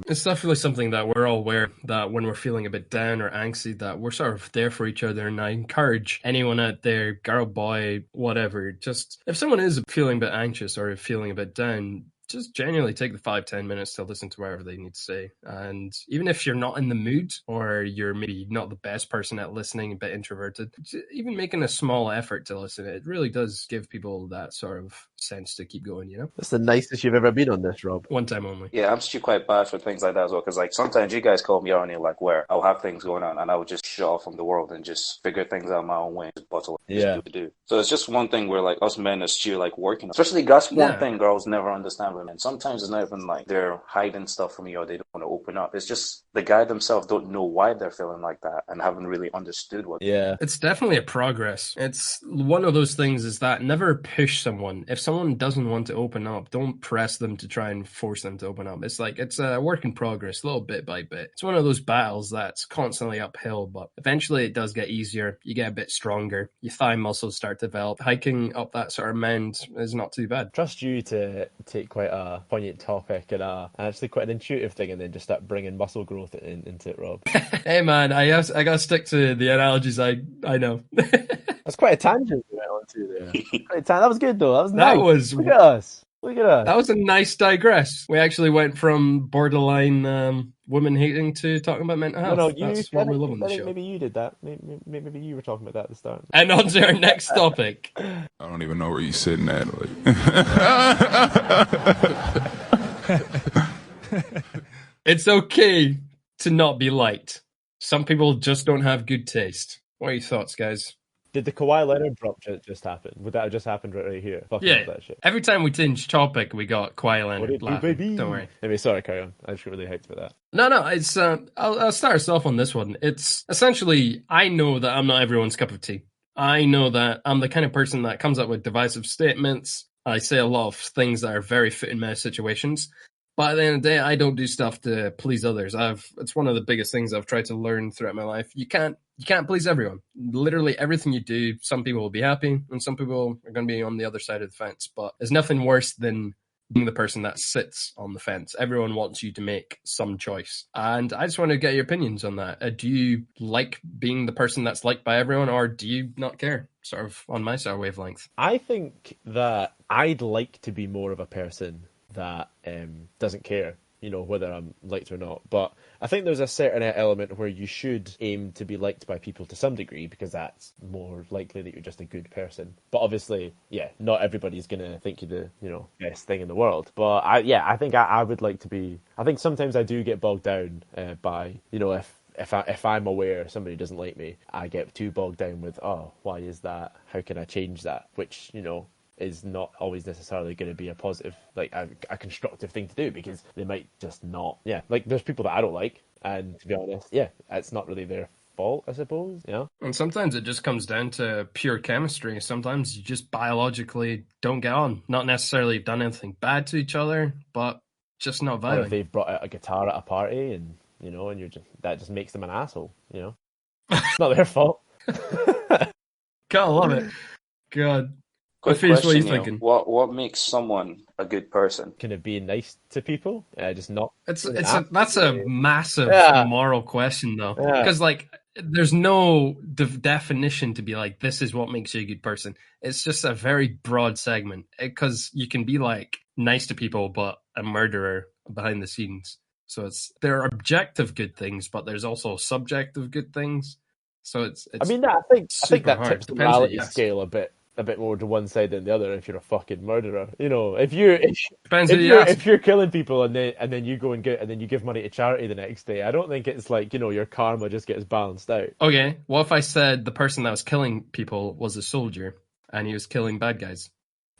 [SPEAKER 2] It's definitely something that we're all aware that when we're feeling a bit down or angsty, that we're sort of there for each other. And I encourage anyone out there, girl, boy, whatever, just if someone is feeling a bit anxious or feeling a bit down, just genuinely take the 5-10 minutes to listen to whatever they need to say. And even if you're not in the mood, or you're maybe not the best person at listening, a bit introverted, even making a small effort to listen, it really does give people that sort of sense to keep going,
[SPEAKER 3] That's the nicest you've ever been on this, Rob.
[SPEAKER 2] One time only.
[SPEAKER 4] Yeah, I'm actually quite bad for things like that as well, because like sometimes you guys call me out and you're like, where I'll have things going on and I would just shut off from the world and just figure things out my own way, just bottle it, just do what to do. So it's just one thing where like us men are still like working, especially that's one thing girls never understand women. Sometimes it's not even like they're hiding stuff from you or they don't want to open up. It's just the guy themselves don't know why they're feeling like that and haven't really understood what.
[SPEAKER 2] Yeah, it's definitely a progress. It's one of those things is that never push someone. If someone doesn't want to open up, don't press them to try and force them to open up. It's like it's a work in progress, little bit by bit. It's one of those battles that's constantly uphill, but eventually it does get easier. You get a bit stronger. Your thigh muscles start to develop. Hiking up that sort of mound is not too bad.
[SPEAKER 3] Trust you to take quite a poignant topic and actually quite an intuitive thing, and then just start bringing muscle growth into it, Rob.
[SPEAKER 2] Hey man, I gotta stick to the analogies I know.
[SPEAKER 3] That's quite a tangent we went on to there. That was good though. That was nice. Look at us. That was
[SPEAKER 2] a nice digress. We actually went from borderline women hating to talking about mental health.
[SPEAKER 3] No,
[SPEAKER 2] that's what we love on the show.
[SPEAKER 3] Maybe you did that. Maybe you were talking about that at the start.
[SPEAKER 2] And on to our next topic.
[SPEAKER 1] I don't even know where you're sitting at.
[SPEAKER 2] It's okay to not be liked. Some people just don't have good taste. What are your thoughts, guys?
[SPEAKER 3] Did the Kawhi Leonard drop just happen? Would that have just happened right here? Fucking
[SPEAKER 2] Yeah.
[SPEAKER 3] love that shit.
[SPEAKER 2] Every time we change topic, we got Kawhi
[SPEAKER 3] What
[SPEAKER 2] Leonard
[SPEAKER 3] it do,
[SPEAKER 2] laughing.
[SPEAKER 3] baby?
[SPEAKER 2] Don't worry.
[SPEAKER 3] Anyway, sorry, carry on. I just got really hyped about that.
[SPEAKER 2] No, it's I'll start us off on this one. It's essentially, I know that I'm not everyone's cup of tea. I know that I'm the kind of person that comes up with divisive statements. I say a lot of things that are very fit in my situations. But at the end of the day, I don't do stuff to please others. It's one of the biggest things I've tried to learn throughout my life. You can't please everyone. Literally everything you do, some people will be happy and some people are going to be on the other side of the fence. But there's nothing worse than being the person that sits on the fence. Everyone wants you to make some choice. And I just want to get your opinions on that. Do you like being the person that's liked by everyone, or do you not care? Sort of on my sort of wavelength.
[SPEAKER 3] I think that I'd like to be more of a person that doesn't care, whether I'm liked or not. But I think there's a certain element where you should aim to be liked by people to some degree, because that's more likely that you're just a good person. But obviously, yeah, not everybody's gonna think you're the best thing in the world. But I think I would like to be. I think sometimes I do get bogged down by if I'm aware somebody doesn't like me, I get too bogged down with, oh, why is that? How can I change that? Which is not always necessarily going to be a positive, like a constructive thing to do, because they might just not. Yeah, like there's people that I don't like, and to be honest, yeah, it's not really their fault, I suppose.
[SPEAKER 2] And sometimes it just comes down to pure chemistry. Sometimes you just biologically don't get on. Not necessarily done anything bad to each other, but just not vibing.
[SPEAKER 3] Or if they've brought out a guitar at a party, and and that just makes them an asshole. It's not their fault.
[SPEAKER 2] Gotta love it. God.
[SPEAKER 4] Quick
[SPEAKER 2] Fish, what are you
[SPEAKER 4] question,
[SPEAKER 2] thinking?
[SPEAKER 4] What makes someone a good person?
[SPEAKER 3] Can it be nice to people? Just not.
[SPEAKER 2] That's a massive moral question, though, because there's no definition to be like, this is what makes you a good person. It's just a very broad segment, because you can be like nice to people but a murderer behind the scenes. So there are objective good things, but there's also subjective good things. So it's
[SPEAKER 3] I think that
[SPEAKER 2] hard.
[SPEAKER 3] tips the
[SPEAKER 2] Depends
[SPEAKER 3] morality scale a bit more to one side than the other. If you're a fucking murderer, if you're killing people and then you go and you give money to charity the next day, I don't think it's like your karma just gets balanced out.
[SPEAKER 2] Okay, what if I said the person that was killing people was a soldier and he was killing bad guys?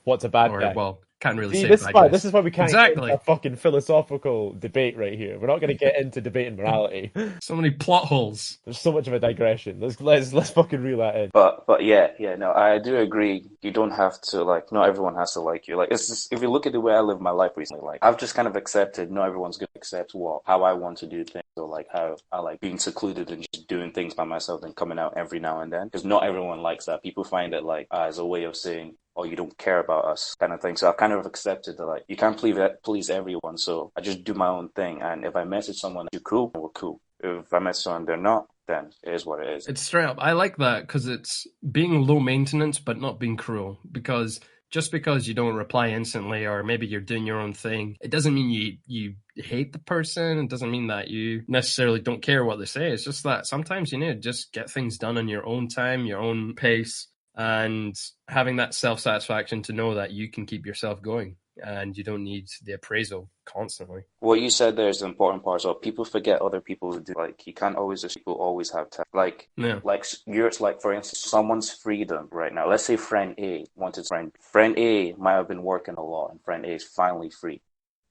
[SPEAKER 3] What's a bad guy?
[SPEAKER 2] Well, can't really say
[SPEAKER 3] this
[SPEAKER 2] bad guys.
[SPEAKER 3] This is why we can't get into a fucking philosophical debate right here. We're not going to get into debating morality.
[SPEAKER 2] So many plot holes.
[SPEAKER 3] There's so much of a digression. Let's fucking reel that in.
[SPEAKER 4] But no, I do agree. You don't have to not everyone has to like you. Like, it's just, if you look at the way I live my life recently, like I've just kind of accepted not everyone's going to accept how I want to do things, or like how I like being secluded and just doing things by myself and coming out every now and then, because not everyone likes that. People find it as a way of saying, oh, you don't care about us, kind of thing. So I've kind of accepted that you can't please everyone. So I just do my own thing. And if I message someone, you're cool, we're cool. If I message someone, they're not, then it is what it is.
[SPEAKER 2] It's straight up. I like that, because it's being low maintenance but not being cruel. Because just because you don't reply instantly, or maybe you're doing your own thing, it doesn't mean you hate the person. It doesn't mean that you necessarily don't care what they say. It's just that sometimes you need to just get things done on your own time, your own pace, and having that self-satisfaction to know that you can keep yourself going and you don't need the appraisal constantly.
[SPEAKER 4] What you said there is the important part. So people forget other people do. Like, you can't always just, people always have time. For instance, someone's freedom right now. Let's say friend A wanted friend A might have been working a lot, and friend A is finally free.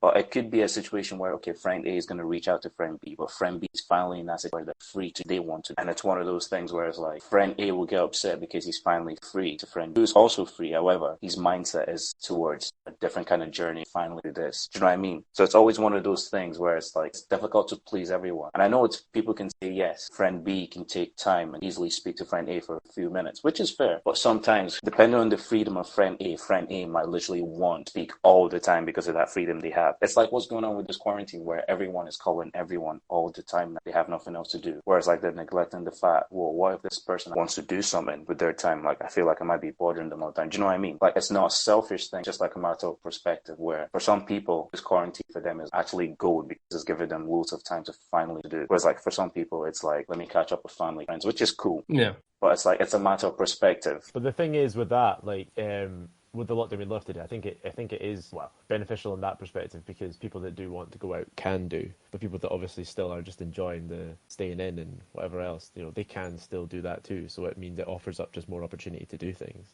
[SPEAKER 4] But it could be a situation where, okay, friend A is going to reach out to friend B, but friend B is finally in that situation where they're free they want to. And it's one of those things where it's like, friend A will get upset because he's finally free to friend B, who's also free. However, his mindset is towards a different kind of journey, finally to this. Do you know what I mean? So it's always one of those things where it's like, it's difficult to please everyone. And I know people can say, yes, friend B can take time and easily speak to friend A for a few minutes, which is fair. But sometimes, depending on the freedom of friend A might literally want to speak all the time because of that freedom they have. It's like what's going on with this quarantine, where everyone is calling everyone all the time that they have nothing else to do. Whereas they're neglecting the fact, well, what if this person wants to do something with their time? I feel like I might be bothering them all the time. Do you know what I mean? It's not a selfish thing, just like a matter of perspective, where for some people, this quarantine for them is actually gold because it's giving them loads of time to finally do it. Whereas for some people, it's like, let me catch up with family, friends, which is cool.
[SPEAKER 2] Yeah.
[SPEAKER 4] But it's a matter of perspective.
[SPEAKER 3] But the thing is with that, with the lockdown being lifted, I think it is beneficial in that perspective because people that do want to go out can do, but people that obviously still are just enjoying the staying in and whatever else, they can still do that too. So it means it offers up just more opportunity to do things.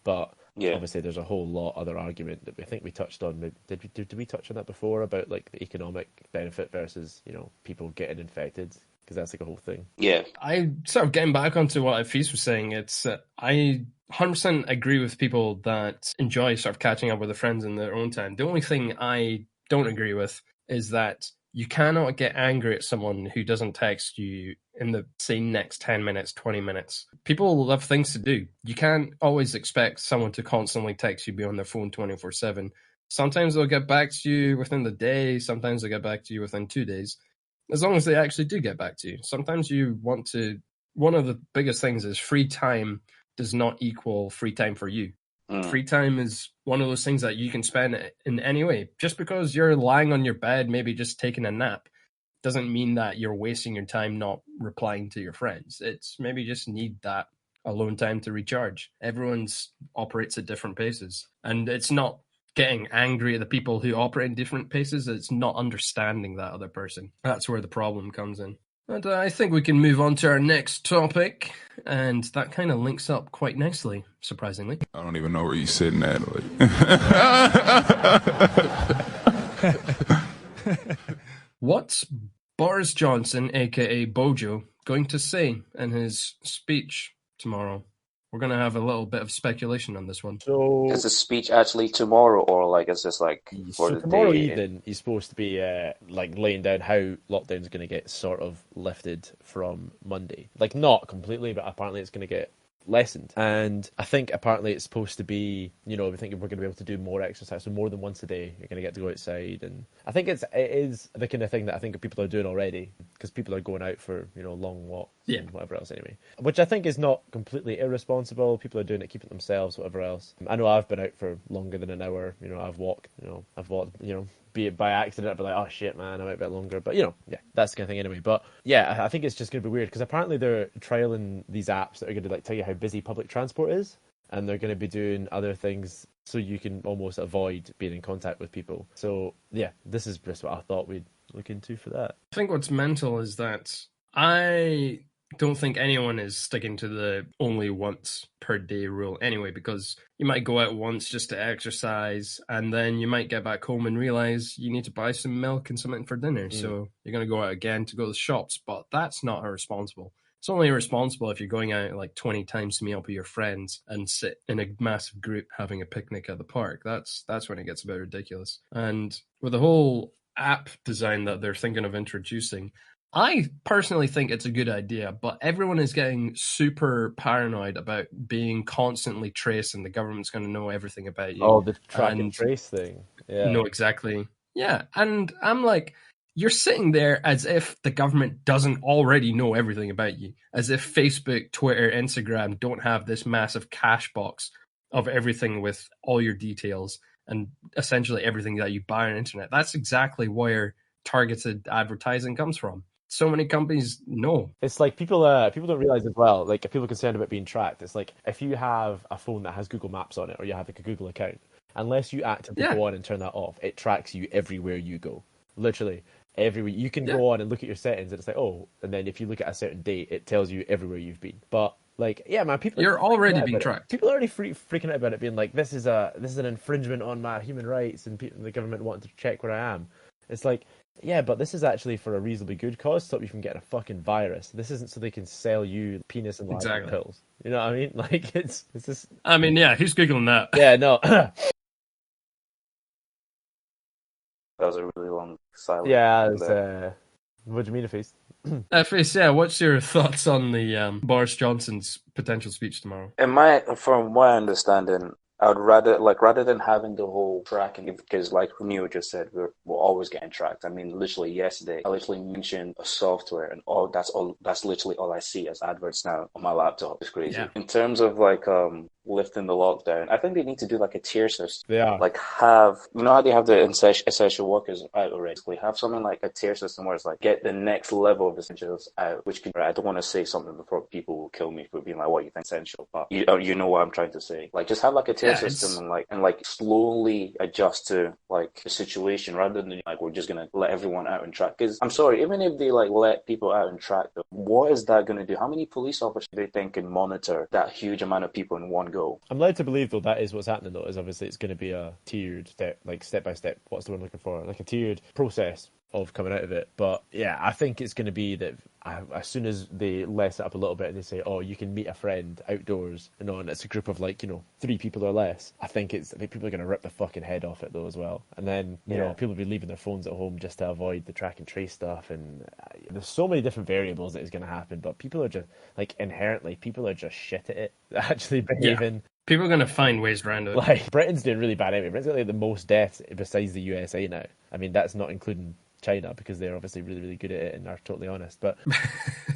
[SPEAKER 3] But obviously, there's a whole lot other argument that I think we touched on. Did we touch on that before about like the economic benefit versus people getting infected? Because that's like a whole thing.
[SPEAKER 4] Yeah.
[SPEAKER 2] I sort of getting back onto what Afis was saying. It's I 100% agree with people that enjoy sort of catching up with their friends in their own time. The only thing I don't agree with is that you cannot get angry at someone who doesn't text you in the, say, next 10 minutes, 20 minutes. People have things to do. You can't always expect someone to constantly text you, be on their phone 24/7. Sometimes they'll get back to you within the day. Sometimes they'll get back to you within 2 days. As long as they actually do get back to you. Sometimes you want to... One of the biggest things is free time does not equal free time for you. Free time is one of those things that you can spend in any way. Just because you're lying on your bed, maybe just taking a nap, doesn't mean that you're wasting your time not replying to your friends. It's maybe just need that alone time to recharge. Everyone's operates at different paces. And it's not getting angry at the people who operate in different paces. It's not understanding that other person. That's where the problem comes in. And I think we can move on to our next topic, and that kind of links up quite nicely, surprisingly.
[SPEAKER 1] I don't even know where you're sitting at.
[SPEAKER 2] What's Boris Johnson, aka Bojo, going to say in his speech tomorrow? We're going to have a little bit of speculation on this one.
[SPEAKER 3] So
[SPEAKER 4] is the speech actually tomorrow, or like is this like for the
[SPEAKER 3] tomorrow
[SPEAKER 4] day?
[SPEAKER 3] evening? He's supposed to be like laying down how lockdown's going to get sort of lifted from Monday. Like not completely, but apparently it's going to get lessened. And I think apparently it's supposed to be, we think we're going to be able to do more exercise, so more than once a day. You're going to get to go outside, and I think it is the kind of thing that I think people are doing already because people are going out for long walks and whatever else anyway. Which I think is not completely irresponsible. People are doing it, keeping themselves, whatever else. I know I've been out for longer than an hour. I've walked. Be it by accident, I'd be like, oh shit, man, I'm out a bit longer. But, that's the kind of thing anyway. But, yeah, I think it's just going to be weird because apparently they're trialing these apps that are going to tell you how busy public transport is. And they're going to be doing other things so you can almost avoid being in contact with people. So, yeah, this is just what I thought we'd look into for that.
[SPEAKER 2] I think what's mental is that I don't think anyone is sticking to the only once per day rule anyway, because you might go out once just to exercise and then you might get back home and realize you need to buy some milk and something for dinner. So you're going to go out again to go to the shops, but that's not irresponsible. It's only irresponsible if you're going out like 20 times to meet up with your friends and sit in a massive group having a picnic at the park. That's when it gets a bit ridiculous. And with the whole app design that they're thinking of introducing, I personally think it's a good idea, but everyone is getting super paranoid about being constantly traced and the government's going to know everything about you.
[SPEAKER 3] Oh, the track and trace thing. Yeah.
[SPEAKER 2] No, exactly. Yeah, and I'm like, you're sitting there as if the government doesn't already know everything about you, as if Facebook, Twitter, Instagram don't have this massive cache box of everything with all your details and essentially everything that you buy on the internet. That's exactly where targeted advertising comes from. So many companies know.
[SPEAKER 3] It's like people don't realize as well, like if people are concerned about being tracked, it's like if you have a phone that has Google Maps on it or you have like a Google account, unless you actively go on and turn that off, it tracks you everywhere you go. Literally everywhere. You can go on and look at your settings and it's like, oh, and then if you look at a certain date, it tells you everywhere you've been. But like, yeah, man, people
[SPEAKER 2] you're already being tracked.
[SPEAKER 3] People are already freaking out about it, being like, this is an infringement on my human rights, and the government wanting to check where I am. It's like, yeah, but this is actually for a reasonably good cause, stop you from getting a fucking virus. This isn't so they can sell you penis and live pills. You know what I mean? Like, it's just...
[SPEAKER 2] I mean, yeah, who's Googling that?
[SPEAKER 3] Yeah, no.
[SPEAKER 4] That was a really long silence.
[SPEAKER 3] Yeah, what do you mean, Face?
[SPEAKER 2] Face, yeah, what's your thoughts on the Boris Johnson's potential speech tomorrow?
[SPEAKER 4] From my understanding, I would rather than having the whole tracking, because like Neo just said, we're always getting tracked. I mean, literally yesterday, I literally mentioned a software, and that's literally all I see as adverts now on my laptop. It's crazy. Yeah. In terms of like lifting the lockdown, I think they need to do like a tier system.
[SPEAKER 3] They are.
[SPEAKER 4] Like you know how they have the essential workers out already? Have something like a tier system where it's like get the next level of essentials out, which could, I don't want to say something before people will kill me for being like, what you think essential, but you know what I'm trying to say. Like just have like a tier system and like slowly adjust to like the situation rather than like we're just gonna let everyone out and track. Because I'm sorry, even if they like let people out and track them, what is that going to do? How many police officers do they think can monitor that huge amount of people in one go?
[SPEAKER 3] I'm led to believe though that is what's happening though, is obviously it's going to be a tiered step by step. What's the word I'm looking for? Like a tiered process of coming out of it. But yeah, I think it's going to be that as soon as they less it up a little bit and they say, oh, you can meet a friend outdoors, and it's a group of like 3 people or less. I think people are going to rip the fucking head off it though as well. And then people will be leaving their phones at home just to avoid the track and trace stuff. And there's so many different variables that is going to happen. But people are just like inherently shit at it. Actually behaving.
[SPEAKER 2] Yeah. People are going to find ways around it.
[SPEAKER 3] Like Britain's doing really bad anyway. Britain's got like the most deaths besides the USA now. I mean, that's not including China because they're obviously really, really good at it and are totally honest. But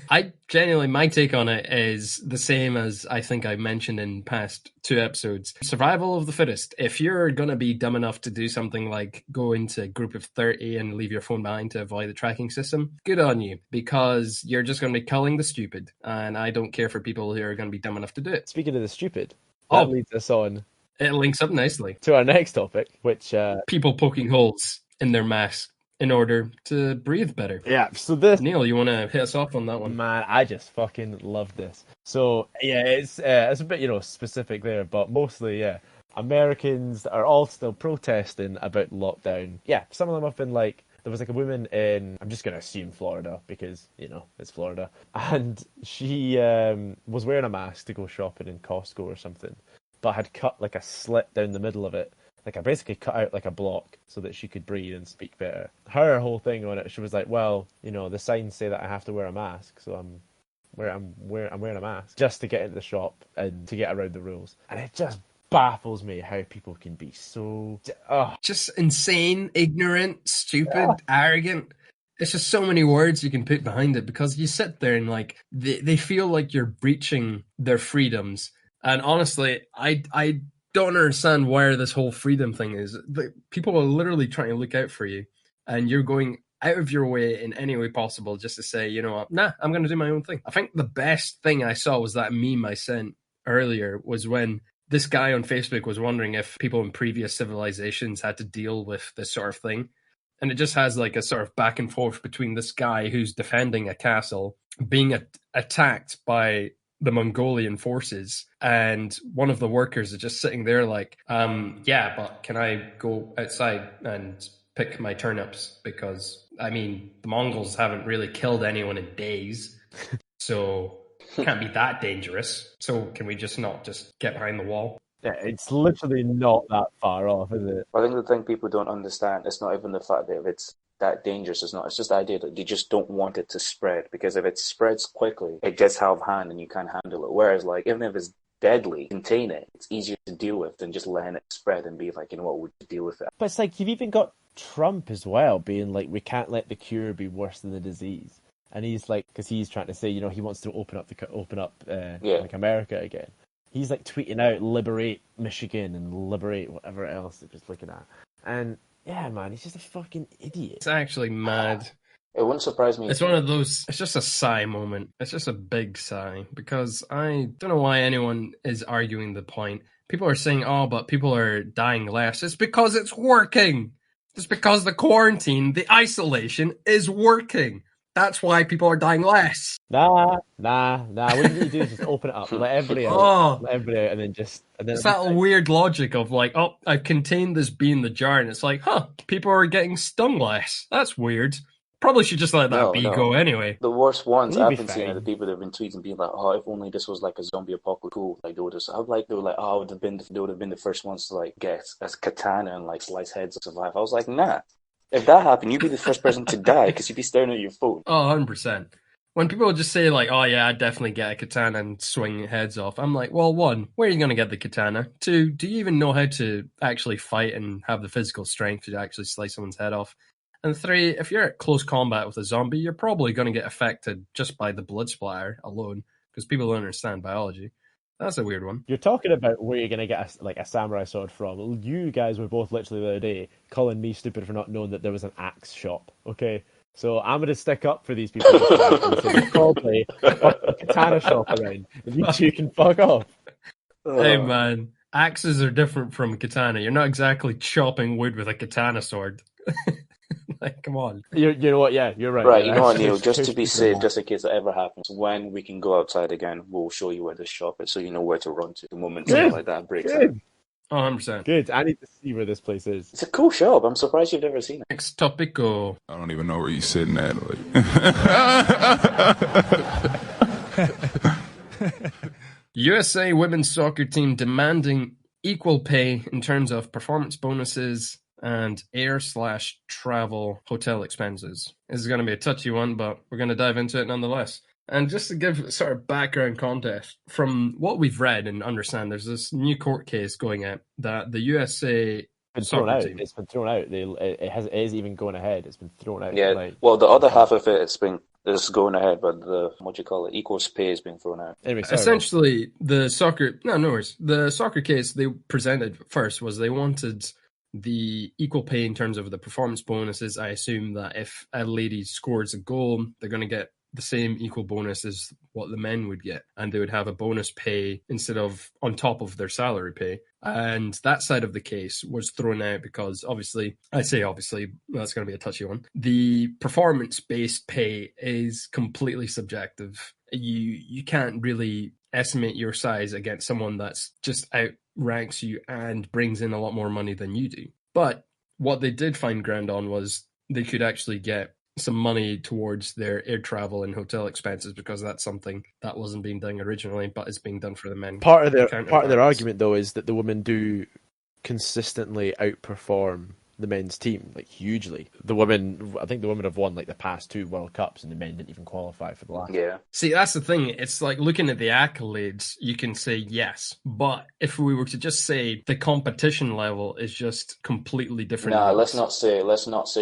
[SPEAKER 2] my take on it is the same as I think I mentioned in past 2 episodes. Survival of the fittest. If you're going to be dumb enough to do something like go into a group of 30 and leave your phone behind to avoid the tracking system, good on you, because you're just going to be culling the stupid. And I don't care for people who are going to be dumb enough to do it.
[SPEAKER 3] Speaking of the stupid, that leads us on.
[SPEAKER 2] It links up nicely
[SPEAKER 3] to our next topic, which
[SPEAKER 2] people poking holes in their masks in order to breathe better.
[SPEAKER 3] Yeah, so this...
[SPEAKER 2] Neil, you want to hit us off on that one?
[SPEAKER 3] Man, I just fucking love this. So, yeah, it's a bit, specific there, but mostly, yeah, Americans are all still protesting about lockdown. Yeah, some of them have been like, there was like a woman in, I'm just going to assume Florida because, it's Florida. And she was wearing a mask to go shopping in Costco or something, but had cut like a slit down the middle of it. Like I basically cut out like a block so that she could breathe and speak better. Her whole thing on it, she was like, well, the signs say that I have to wear a mask, so I'm wearing a mask just to get into the shop and to get around the rules. And it just baffles me how people can be so
[SPEAKER 2] just insane, ignorant, stupid, arrogant. It's just so many words you can put behind it because you sit there and like they feel like you're breaching their freedoms. And honestly, I don't understand where this whole freedom thing is. People are literally trying to look out for you, and you're going out of your way in any way possible just to say, you know what, nah, I'm going to do my own thing. I think the best thing I saw was that meme I sent earlier was when this guy on Facebook was wondering if people in previous civilizations had to deal with this sort of thing. And it just has like a sort of back and forth between this guy who's defending a castle being attacked by the Mongolian forces, and one of the workers is just sitting there like, yeah, but can I go outside and pick my turnips? Because, I mean, the Mongols haven't really killed anyone in days, so it can't be that dangerous. So can we just not just get behind the wall?
[SPEAKER 3] Yeah, it's literally not that far off, is it?
[SPEAKER 4] I think the thing people don't understand, it's not even the fact that it's that dangerous. It's just the idea that they just don't want it to spread, because if it spreads quickly, it gets out of hand and you can't handle it. Whereas, like, even if it's deadly, contain it. It's easier to deal with than just letting it spread and be like, you know what, we'll deal with it.
[SPEAKER 3] But it's like, you've even got Trump as well being like, we can't let the cure be worse than the disease. And he's like, because he's trying to say, he wants to open up like America again. He's like tweeting out, liberate Michigan and liberate whatever else they're just looking at. And yeah, man, he's just a fucking idiot.
[SPEAKER 2] It's actually mad.
[SPEAKER 4] It wouldn't surprise me.
[SPEAKER 2] It's one of those, it's just a sigh moment. It's just a big sigh, because I don't know why anyone is arguing the point. People are saying, oh, but people are dying less. It's because it's working. It's because the quarantine, the isolation is working. That's why people are dying less.
[SPEAKER 3] Nah. What you need to do is just open it up, let everybody out, and then
[SPEAKER 2] it's that weird logic of like, oh, I've contained this bee in the jar, and it's like, people are getting stung less. That's weird. Probably should just let that bee go anyway.
[SPEAKER 4] The worst ones I've been seeing are the people that have been tweeting, being like, "Oh, if only this was like a zombie apocalypse." Cool. Like they would have been the first ones to like get a katana and like slice heads to survive. I was like, nah. If that happened, you'd be the first person to die because you'd be staring at your phone.
[SPEAKER 2] Oh, 100%. When people just say like, oh yeah, I'd definitely get a katana and swing heads off, I'm like, well, 1, where are you going to get the katana? 2, do you even know how to actually fight and have the physical strength to actually slice someone's head off? And 3, if you're at close combat with a zombie, you're probably going to get affected just by the blood splatter alone, because people don't understand biology. That's a weird one.
[SPEAKER 3] You're talking about where you're going to get a samurai sword from. You guys were both literally the other day calling me stupid for not knowing that there was an axe shop, okay? So I'm going to stick up for these people this time and say there's probably a katana shop around, and you two can fuck off.
[SPEAKER 2] Hey man, axes are different from katana. You're not exactly chopping wood with a katana sword. Like, come on.
[SPEAKER 3] You know what? Yeah, you're right.
[SPEAKER 4] Right,
[SPEAKER 3] Yeah,
[SPEAKER 4] you know what,
[SPEAKER 3] actually,
[SPEAKER 4] Neil, just to be
[SPEAKER 3] stupid
[SPEAKER 4] safe, just in case it ever happens, when we can go outside again, we'll show you where the shop is so you know where to run to the moment
[SPEAKER 3] Good.
[SPEAKER 4] something like that breaks out.
[SPEAKER 3] Good.
[SPEAKER 2] 100%.
[SPEAKER 3] Good. I need to see where this place is.
[SPEAKER 4] It's a cool shop. I'm surprised you've never seen it.
[SPEAKER 2] Next topico.
[SPEAKER 1] I don't even know where you're sitting at. Like.
[SPEAKER 2] USA women's soccer team demanding equal pay in terms of performance bonuses and air/travel hotel expenses. This is going to be a touchy one, but we're going to dive into it nonetheless. And just to give sort of background context, from what we've read and understand, there's this new court case going out that the USA
[SPEAKER 3] It's been thrown out.
[SPEAKER 2] team.
[SPEAKER 3] It's been thrown out. It is even going ahead. It's been thrown out.
[SPEAKER 4] Yeah,
[SPEAKER 3] Like,
[SPEAKER 4] well, the other half of it is going ahead, but the, what do you call it, equals pay is being thrown out.
[SPEAKER 3] anyway, sorry,
[SPEAKER 2] Essentially, the soccer case they presented first was they wanted the equal pay in terms of the performance bonuses. I assume that if a lady scores a goal, they're going to get the same equal bonus as what the men would get, and they would have a bonus pay instead of on top of their salary pay. And that side of the case was thrown out because obviously that's going to be a touchy one. The performance-based pay is completely subjective. You can't really estimate your size against someone that's just outranks you and brings in a lot more money than you do. But what they did find ground on was they could actually get some money towards their air travel and hotel expenses, because that's something that wasn't being done originally, but is being done for the men.
[SPEAKER 3] part of their argument though is that the women do consistently outperform the men's team, like hugely. I think the women have won like the past 2 World Cups, and the men didn't even qualify for the last.
[SPEAKER 4] Yeah.
[SPEAKER 2] See, that's the thing. It's like looking at the accolades, you can say yes, but if we were to just say the competition level is just completely different.
[SPEAKER 4] Nah, let's not say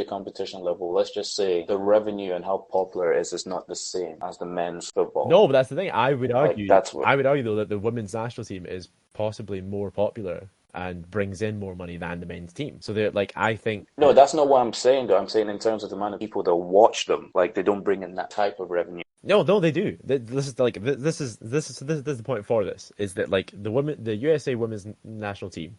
[SPEAKER 4] competition level. Let's just say the revenue and how popular it is not the same as the men's football.
[SPEAKER 3] No, but that's the thing. I would argue.
[SPEAKER 4] Like,
[SPEAKER 3] I would argue though that the women's national team is possibly more popular and brings in more money than the men's team. So they're like, I think.
[SPEAKER 4] No, that's not what I'm saying though. I'm saying in terms of the amount of people that watch them, like they don't bring in that type of revenue.
[SPEAKER 3] No, they do. This is the point for this, is that like the USA women's national team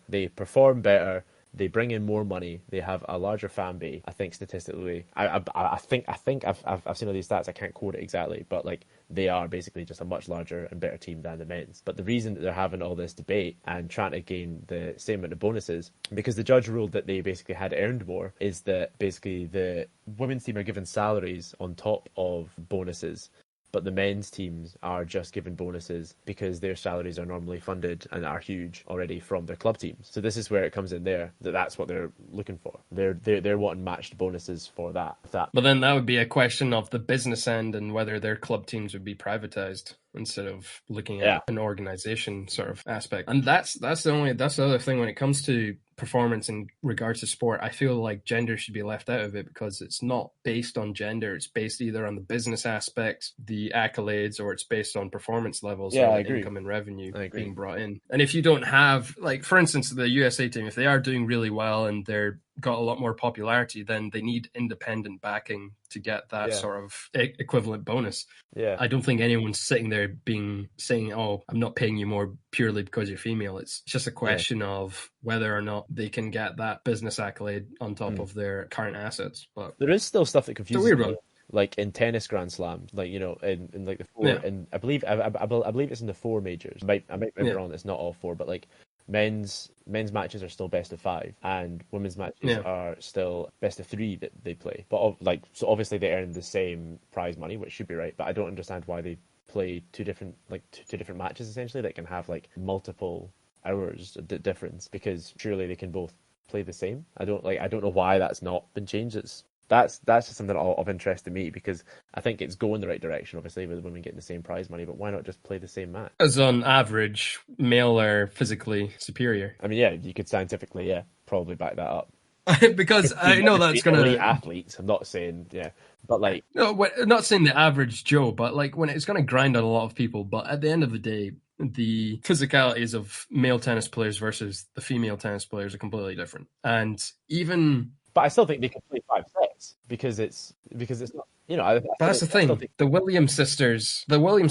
[SPEAKER 3] they perform better. They bring in more money. They have a larger fan base. I think statistically, I think I've seen all these stats. I can't quote it exactly, but like they are basically just a much larger and better team than the men's. But the reason that they're having all this debate and trying to gain the same amount of bonuses, because the judge ruled that they basically had earned more, is that basically the women's team are given salaries on top of bonuses, but the men's teams are just given bonuses because their salaries are normally funded and are huge already from their club teams. So this is where it comes in there, that's what they're looking for. They're wanting matched bonuses for that.
[SPEAKER 2] But then that would be a question of the business end and whether their club teams would be privatized instead of looking at an organization sort of aspect. And that's the other thing when it comes to performance in regards to sport. I feel like gender should be left out of it because it's not based on gender. It's based either on the business aspects, the accolades, or it's based on performance levels, income and revenue being brought in. And if you don't have, like, for instance, the USA team, if they are doing really well and they're got a lot more popularity, then they need independent backing to get that sort of equivalent bonus.
[SPEAKER 3] Yeah,
[SPEAKER 2] I don't think anyone's sitting there saying, "Oh, I'm not paying you more purely because you're female." It's just a question of whether or not they can get that business accolade on top of their current assets. But
[SPEAKER 3] there is still stuff that confuses
[SPEAKER 2] weird
[SPEAKER 3] me.
[SPEAKER 2] one.
[SPEAKER 3] Like in tennis Grand Slams, like, you know, in like the 4, and I believe it's in the 4 majors. I might be wrong. It's not all 4, but like men's matches are still best of 5, and women's matches are still best of 3 that they play. But like, so obviously they earn the same prize money, which should be right. But I don't understand why they play two different matches essentially that can have like multiple hours difference, because surely they can both play the same. I don't know why that's not been changed. That's just something of interest to me, because I think it's going the right direction, obviously, with women getting the same prize money, but why not just play the same match?
[SPEAKER 2] As on average, male are physically superior.
[SPEAKER 3] I mean, yeah, you could scientifically, probably back that up.
[SPEAKER 2] Because I know that's going to...
[SPEAKER 3] athletes, I'm not saying, but like...
[SPEAKER 2] No, I'm not saying the average Joe, but like when it's going to grind on a lot of people, but at the end of the day, the physicalities of male tennis players versus the female tennis players are completely different. And even...
[SPEAKER 3] But I still think they can play 5 sets because it's not, I
[SPEAKER 2] That's the
[SPEAKER 3] still
[SPEAKER 2] thing.
[SPEAKER 3] think
[SPEAKER 2] The Williams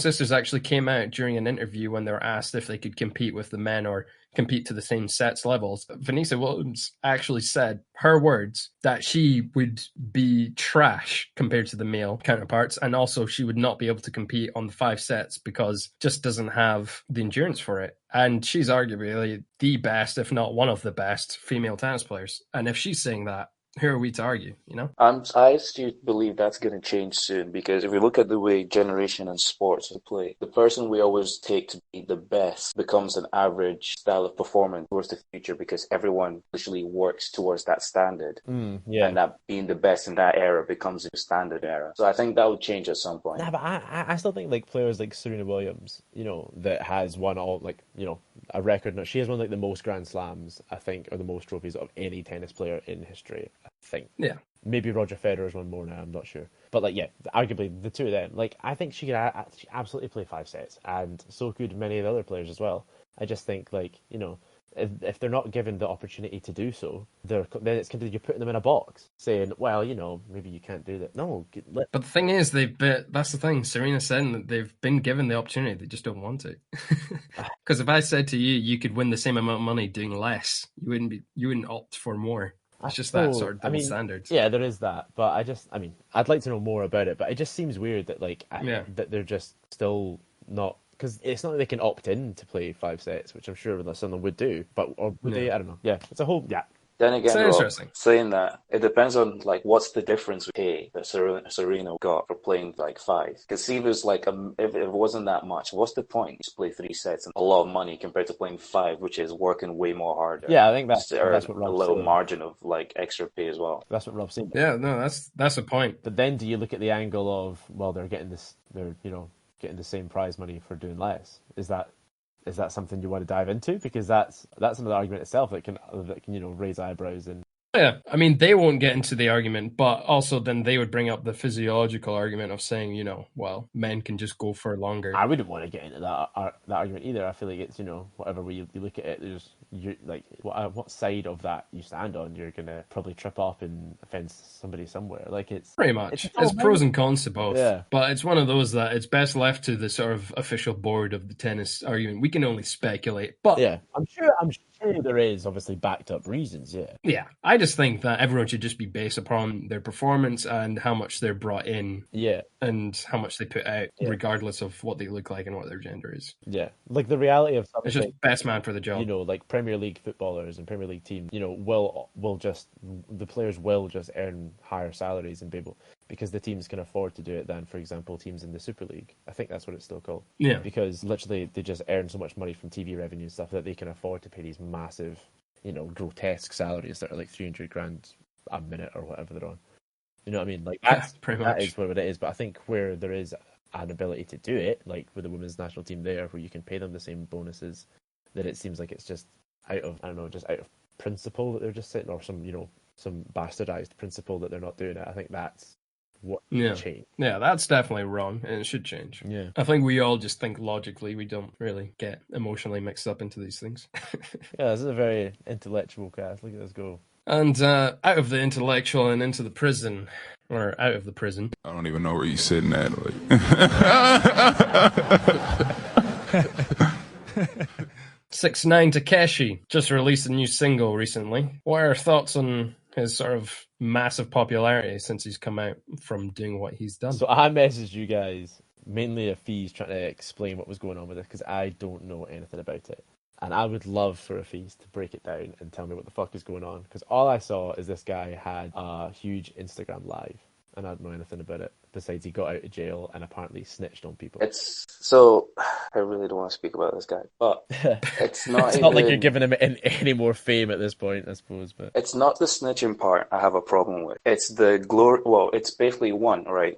[SPEAKER 2] sisters actually came out during an interview when they were asked if they could compete with the men or compete to the same sets levels. Vanessa Williams actually said, her words, that she would be trash compared to the male counterparts, and also she would not be able to compete on the 5 sets because just doesn't have the endurance for it. And she's arguably the best, if not one of the best, female tennis players. And if she's saying that, who are we to argue,
[SPEAKER 4] I still believe that's going to change soon because if you look at the way generation and sports are played, the person we always take to be the best becomes an average style of performance towards the future because everyone literally works towards that standard.
[SPEAKER 3] yeah.
[SPEAKER 4] And that being the best in that era becomes a standard era. So I think that will change at some point.
[SPEAKER 3] Nah, but I still think like players like Serena Williams, that has won all a record. She has won like the most Grand Slams, I think, or the most trophies of any tennis player in history. I think.
[SPEAKER 2] Yeah.
[SPEAKER 3] Maybe Roger Federer's won more now. I'm not sure, but like arguably the two of them. Like I think she could absolutely play 5 sets, and so could many of the other players as well. I just think if they're not given the opportunity to do so, then it's kind of you're putting them in a box, saying, well, maybe you can't do that. No,
[SPEAKER 2] but the thing is, that's the thing. Serena said that they've been given the opportunity, they just don't want to. Because if I said to you, you could win the same amount of money doing less, you wouldn't opt for more. It's just that sort of double standards.
[SPEAKER 3] Yeah, there is that, but I'd like to know more about it. But it just seems weird that that they're just still not. Because it's not that they can opt in to play 5 sets, which I'm sure some of them would do. But would they? I don't know. Yeah, it's a whole
[SPEAKER 4] Then again, Rob,
[SPEAKER 2] interesting.
[SPEAKER 4] saying that, it depends on what's the difference with pay that Serena got for playing 5. Because see, there's if it wasn't that much, what's the point? You just play 3 sets and a lot of money compared to playing 5, which is working way more harder.
[SPEAKER 3] Yeah, I think that's what Rob's
[SPEAKER 4] a little
[SPEAKER 3] saying.
[SPEAKER 4] Margin of extra pay as well.
[SPEAKER 3] That's what Rob's saying.
[SPEAKER 2] Yeah, no, that's a point.
[SPEAKER 3] But then, do you look at the angle of they're getting this, getting the same prize money for doing less? Is that something you want to dive into? Because that's another argument itself that can raise eyebrows. And
[SPEAKER 2] yeah, I mean, they won't get into the argument, but also then they would bring up the physiological argument of saying, well, men can just go for longer.
[SPEAKER 3] I wouldn't want to get into that argument either. I feel like it's whatever way you look at it, there's what side of that you stand on, you're gonna probably trip up and offend somebody somewhere. It's
[SPEAKER 2] pretty much it's pros and cons to both.
[SPEAKER 3] Yeah.
[SPEAKER 2] But it's one of those that it's best left to the sort of official board of the tennis argument. We can only speculate, but
[SPEAKER 3] yeah, I'm sure there is obviously backed up reasons.
[SPEAKER 2] Yeah, I just think that everyone should just be based upon their performance and how much they're brought in.
[SPEAKER 3] Yeah.
[SPEAKER 2] And how much they put out, regardless of what they look like and what their gender is.
[SPEAKER 3] Yeah, the reality of something,
[SPEAKER 2] it's just best man for the job.
[SPEAKER 3] Premier League footballers and Premier League teams, the players will just earn higher salaries and be able, because the teams can afford to do it than, for example, teams in the Super League. I think that's what it's still called.
[SPEAKER 2] Yeah.
[SPEAKER 3] Because literally they just earn so much money from TV revenue and stuff that they can afford to pay these massive, grotesque salaries that are like 300 grand a minute or whatever they're on. You know what I mean? That is what it is. But I think where there is an ability to do it, like with the women's national team there, where you can pay them the same bonuses, that it seems like it's just out of principle that they're just sitting, or some bastardized principle that they're not doing it. I think that's what should change.
[SPEAKER 2] Yeah, that's definitely wrong, and it should change.
[SPEAKER 3] Yeah.
[SPEAKER 2] I think we all just think logically. We don't really get emotionally mixed up into these things.
[SPEAKER 3] Yeah, this is a very intellectual cast. Look at this go. And
[SPEAKER 2] out of the intellectual and into the prison, or out of the prison.
[SPEAKER 1] I don't even know where you're sitting at.
[SPEAKER 2] 6ix9ine Takeshi just released a new single recently. What are your thoughts on his sort of massive popularity since he's come out from doing what he's done?
[SPEAKER 3] So I messaged you guys, mainly a Fees, trying to explain what was going on with it, because I don't know anything about it. And I would love for a Fees to break it down and tell me what the fuck is going on. Because all I saw is this guy had a huge Instagram live, and I don't know anything about it. Besides, he got out of jail and apparently snitched on people.
[SPEAKER 4] I really don't want to speak about this guy, but it's not.
[SPEAKER 3] It's not like you're giving him any more fame at this point, I suppose. But
[SPEAKER 4] it's not the snitching part I have a problem with. It's the glory. Well, it's basically one, right?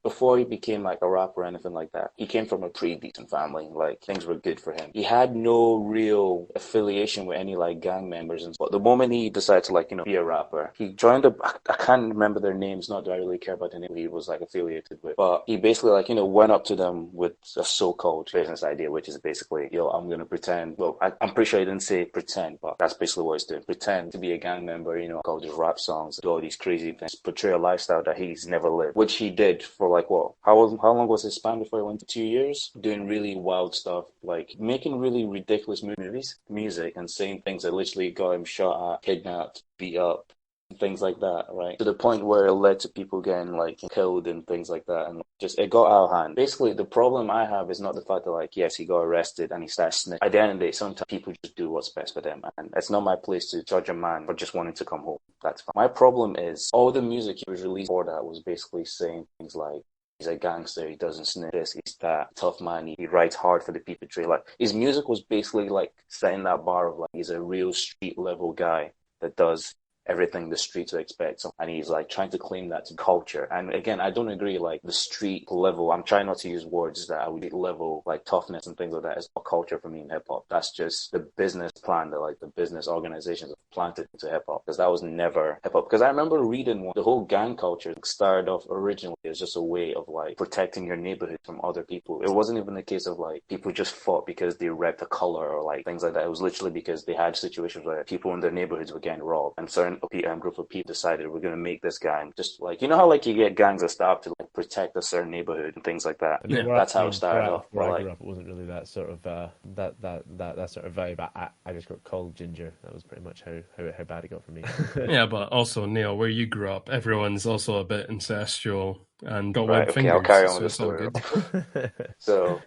[SPEAKER 4] Before he became like a rapper or anything like that, he came from a pretty decent family. Like, things were good for him. He had no real affiliation with any like gang members, but the moment he decided to be a rapper, he joined I can't remember their names. Not that I really care about the name. He was like affiliated with. But he basically like, went up to them with a so-called business idea, which is basically, I'm gonna pretend. Well, I'm pretty sure he didn't say pretend, but that's basically what he's doing. Pretend to be a gang member, call these rap songs, do all these crazy things, portray a lifestyle that he's never lived, which he did for like what? How long was his span before he went to 2 years? Doing really wild stuff, like making really ridiculous movies, music, and saying things that literally got him shot at, kidnapped, beat up, things like that, right? To the point where it led to people getting like killed and things like that, and just it got out of hand. Basically, the problem I have is not the fact that like yes, he got arrested and he started snitching. At the end of the day, sometimes people just do what's best for them, and it's not my place to judge a man for just wanting to come home. That's fine. My problem is all the music he was released for that was basically saying things like, he's a gangster, he doesn't snitch this, he's that tough man, he writes hard for the people. Like his music was basically like setting that bar of like he's a real street level guy that does everything the streets would expect. And he's like trying to claim that to culture. And again, I don't agree like the street level. I'm trying not to use words that I would level like toughness and things like that. It's not culture for me in hip hop. That's just the business plan that like the business organizations have planted into hip hop, because that was never hip hop. Because I remember reading the whole gang culture started off originally as just a way of like protecting your neighborhood from other people. It wasn't even a case of like people just fought because they repped a color or like things like that. It was literally because they had situations where people in their neighborhoods were getting robbed, and certain group of people decided we're going to make this gang just like, how like you get gangs that start to like protect a certain neighborhood and things like that.
[SPEAKER 3] Yeah.
[SPEAKER 4] That's how it started off.
[SPEAKER 3] Where I grew up, it wasn't really that sort of that sort of vibe. I just got called ginger. That was pretty much how bad it got for me.
[SPEAKER 2] Yeah, but also Neil, where you grew up, everyone's also a bit incestual and got webbed
[SPEAKER 4] Okay,
[SPEAKER 2] fingers.
[SPEAKER 4] I'll carry on
[SPEAKER 2] so
[SPEAKER 4] with the
[SPEAKER 2] it's all
[SPEAKER 4] story.
[SPEAKER 2] good.
[SPEAKER 4] So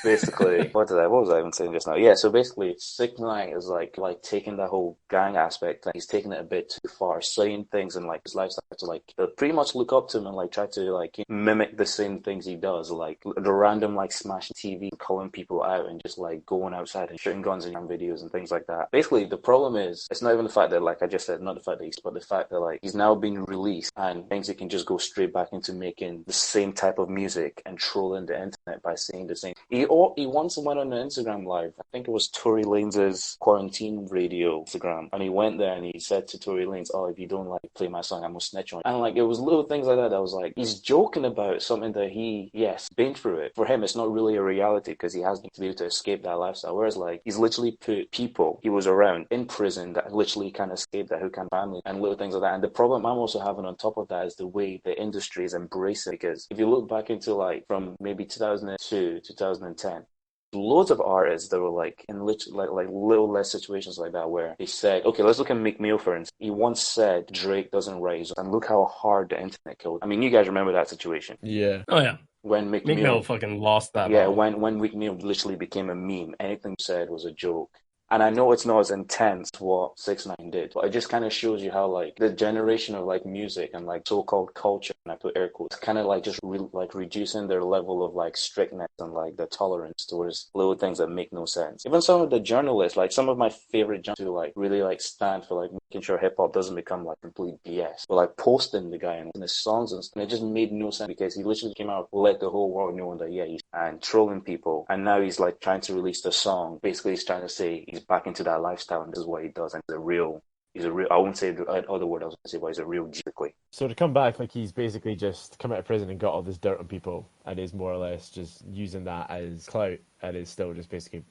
[SPEAKER 4] basically, what was I even saying just now? Yeah, so basically, 6ix9ine is like taking that whole gang aspect, and he's taking it a bit too far, saying things and like his lifestyle to like pretty much look up to him and like try to like mimic the same things he does, like the random like smashing TV, calling people out, and just like going outside and shooting guns in videos and things like that. Basically, the problem is it's not even the fact that like I just said, not the fact that but the fact that like he's now being released and thinks he can just go straight back into making the same type of music and trolling the internet by saying the same. He once went on an Instagram live. I think it was Tory Lanez's quarantine radio Instagram, and he went there and he said to Tory Lanez, "Oh, if you don't like play my song, I'm gonna snitch on you." And like it was little things like that. I was like, he's joking about something that he been through it. For him, it's not really a reality because he has to be able to escape that lifestyle. Whereas like he's literally put people he was around in prison that literally kind of escaped that, who can family and little things like that. And the problem I'm also having on top of that is the way the industry is embracing. Because if you look back into like from maybe 2002, 2010. Loads of artists that were like in like little less situations like that where they said, okay, let's look at Meek Mill for instance. He once said Drake doesn't rise, and look how hard the internet killed. I mean, you guys remember that situation?
[SPEAKER 3] Yeah.
[SPEAKER 2] Oh yeah.
[SPEAKER 4] When Meek
[SPEAKER 2] Mill fucking lost that.
[SPEAKER 4] Yeah,
[SPEAKER 2] battle.
[SPEAKER 4] when Meek Mill literally became a meme. Anything said was a joke. And I know it's not as intense what 6ix9ine did, but it just kind of shows you how like the generation of like music and like so-called culture, and I put air quotes, kind of like just like reducing their level of like strictness and like the tolerance towards little things that make no sense. Even some of the journalists, like some of my favorite journalists who like really like stand for like making sure hip hop doesn't become like complete BS, but like posting the guy and his songs and stuff, and it just made no sense because he literally came out, let the whole world know that he's and trolling people, and now he's like trying to release the song. Basically, he's trying to say he's back into that lifestyle, and this is what he does, and he's a real, I won't say the other word I was going to say, but he's a real basically.
[SPEAKER 3] So to come back, like he's basically just come out of prison and got all this dirt on people, and is more or less just using that as clout, and is still just basically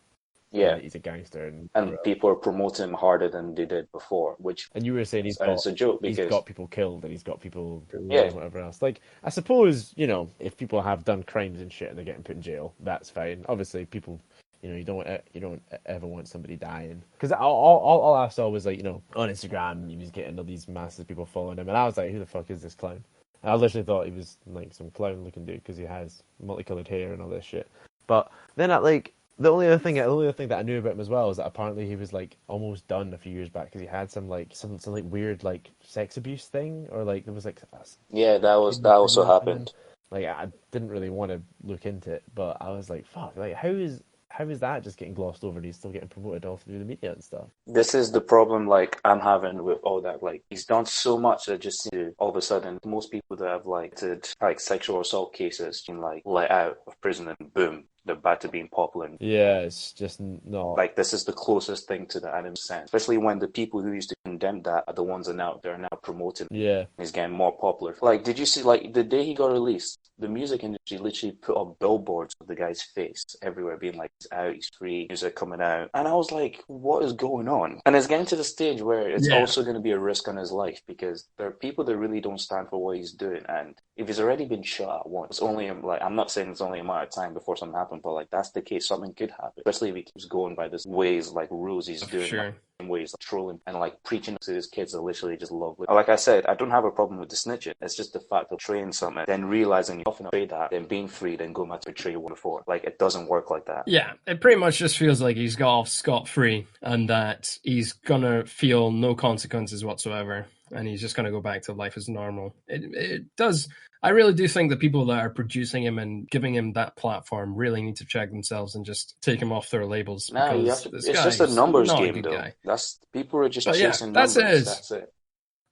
[SPEAKER 3] he's a gangster,
[SPEAKER 4] and people are promoting him harder than they did before. Which,
[SPEAKER 3] and you were saying
[SPEAKER 4] it's a joke because
[SPEAKER 3] he's got people killed and he's got people whatever else. Like I suppose if people have done crimes and shit and they're getting put in jail, that's fine. Obviously, people. You don't ever want somebody dying. Because all I saw was like, on Instagram, he was getting all these massive people following him, and I was like, who the fuck is this clown? And I literally thought he was like some clown-looking dude because he has multicolored hair and all this shit. But then the only other thing that I knew about him as well is that apparently he was like almost done a few years back because he had some weird like sex abuse thing, or like there was like
[SPEAKER 4] that also happened.
[SPEAKER 3] Like I didn't really want to look into it, but I was like, fuck, like how is how is that just getting glossed over and he's still getting promoted all through the media and stuff?
[SPEAKER 4] This is the problem, like, I'm having with all that. Like, he's done so much that just seems to, all of a sudden, most people that have, like, did, like, sexual assault cases, been, like, let out of prison and boom, they're back to being popular.
[SPEAKER 3] Yeah, it's just not.
[SPEAKER 4] Like, this is the closest thing to the anime sense. Especially when the people who used to condemn that are the ones that they're now promoting.
[SPEAKER 3] Yeah.
[SPEAKER 4] He's getting more popular. Like, did you see, like, the day he got released, the music industry literally put up billboards of the guy's face everywhere, being like, he's out, he's free, music coming out. And I was like, what is going on? And it's getting to the stage where it's also going to be a risk on his life, because there are people that really don't stand for what he's doing. And if he's already been shot at once, it's only, like, I'm not saying it's only a matter of time before something happens, but, like, that's the case. Something could happen, especially if he keeps going by this ways, like, rules he's doing.
[SPEAKER 2] Sure.
[SPEAKER 4] Ways, like trolling and like preaching to his kids that literally just love it. Like I said, I don't have a problem with the snitching. It's just the fact of betraying something, then realizing you often betray that, then being free, then going back to betray one before. Like, it doesn't work like that.
[SPEAKER 2] Yeah, it pretty much just feels like he's got off scot-free and that he's gonna feel no consequences whatsoever, and he's just gonna go back to life as normal. It does. I really do think the people that are producing him and giving him that platform really need to check themselves and just take him off their labels.
[SPEAKER 4] Nah, you have
[SPEAKER 2] Because
[SPEAKER 4] to,
[SPEAKER 2] this
[SPEAKER 4] it's
[SPEAKER 2] guy's
[SPEAKER 4] just a numbers
[SPEAKER 2] not a
[SPEAKER 4] game,
[SPEAKER 2] good
[SPEAKER 4] though.
[SPEAKER 2] guy.
[SPEAKER 4] That's people are just
[SPEAKER 2] But yeah,
[SPEAKER 4] chasing
[SPEAKER 2] that's
[SPEAKER 4] numbers.
[SPEAKER 2] it.
[SPEAKER 4] That's it.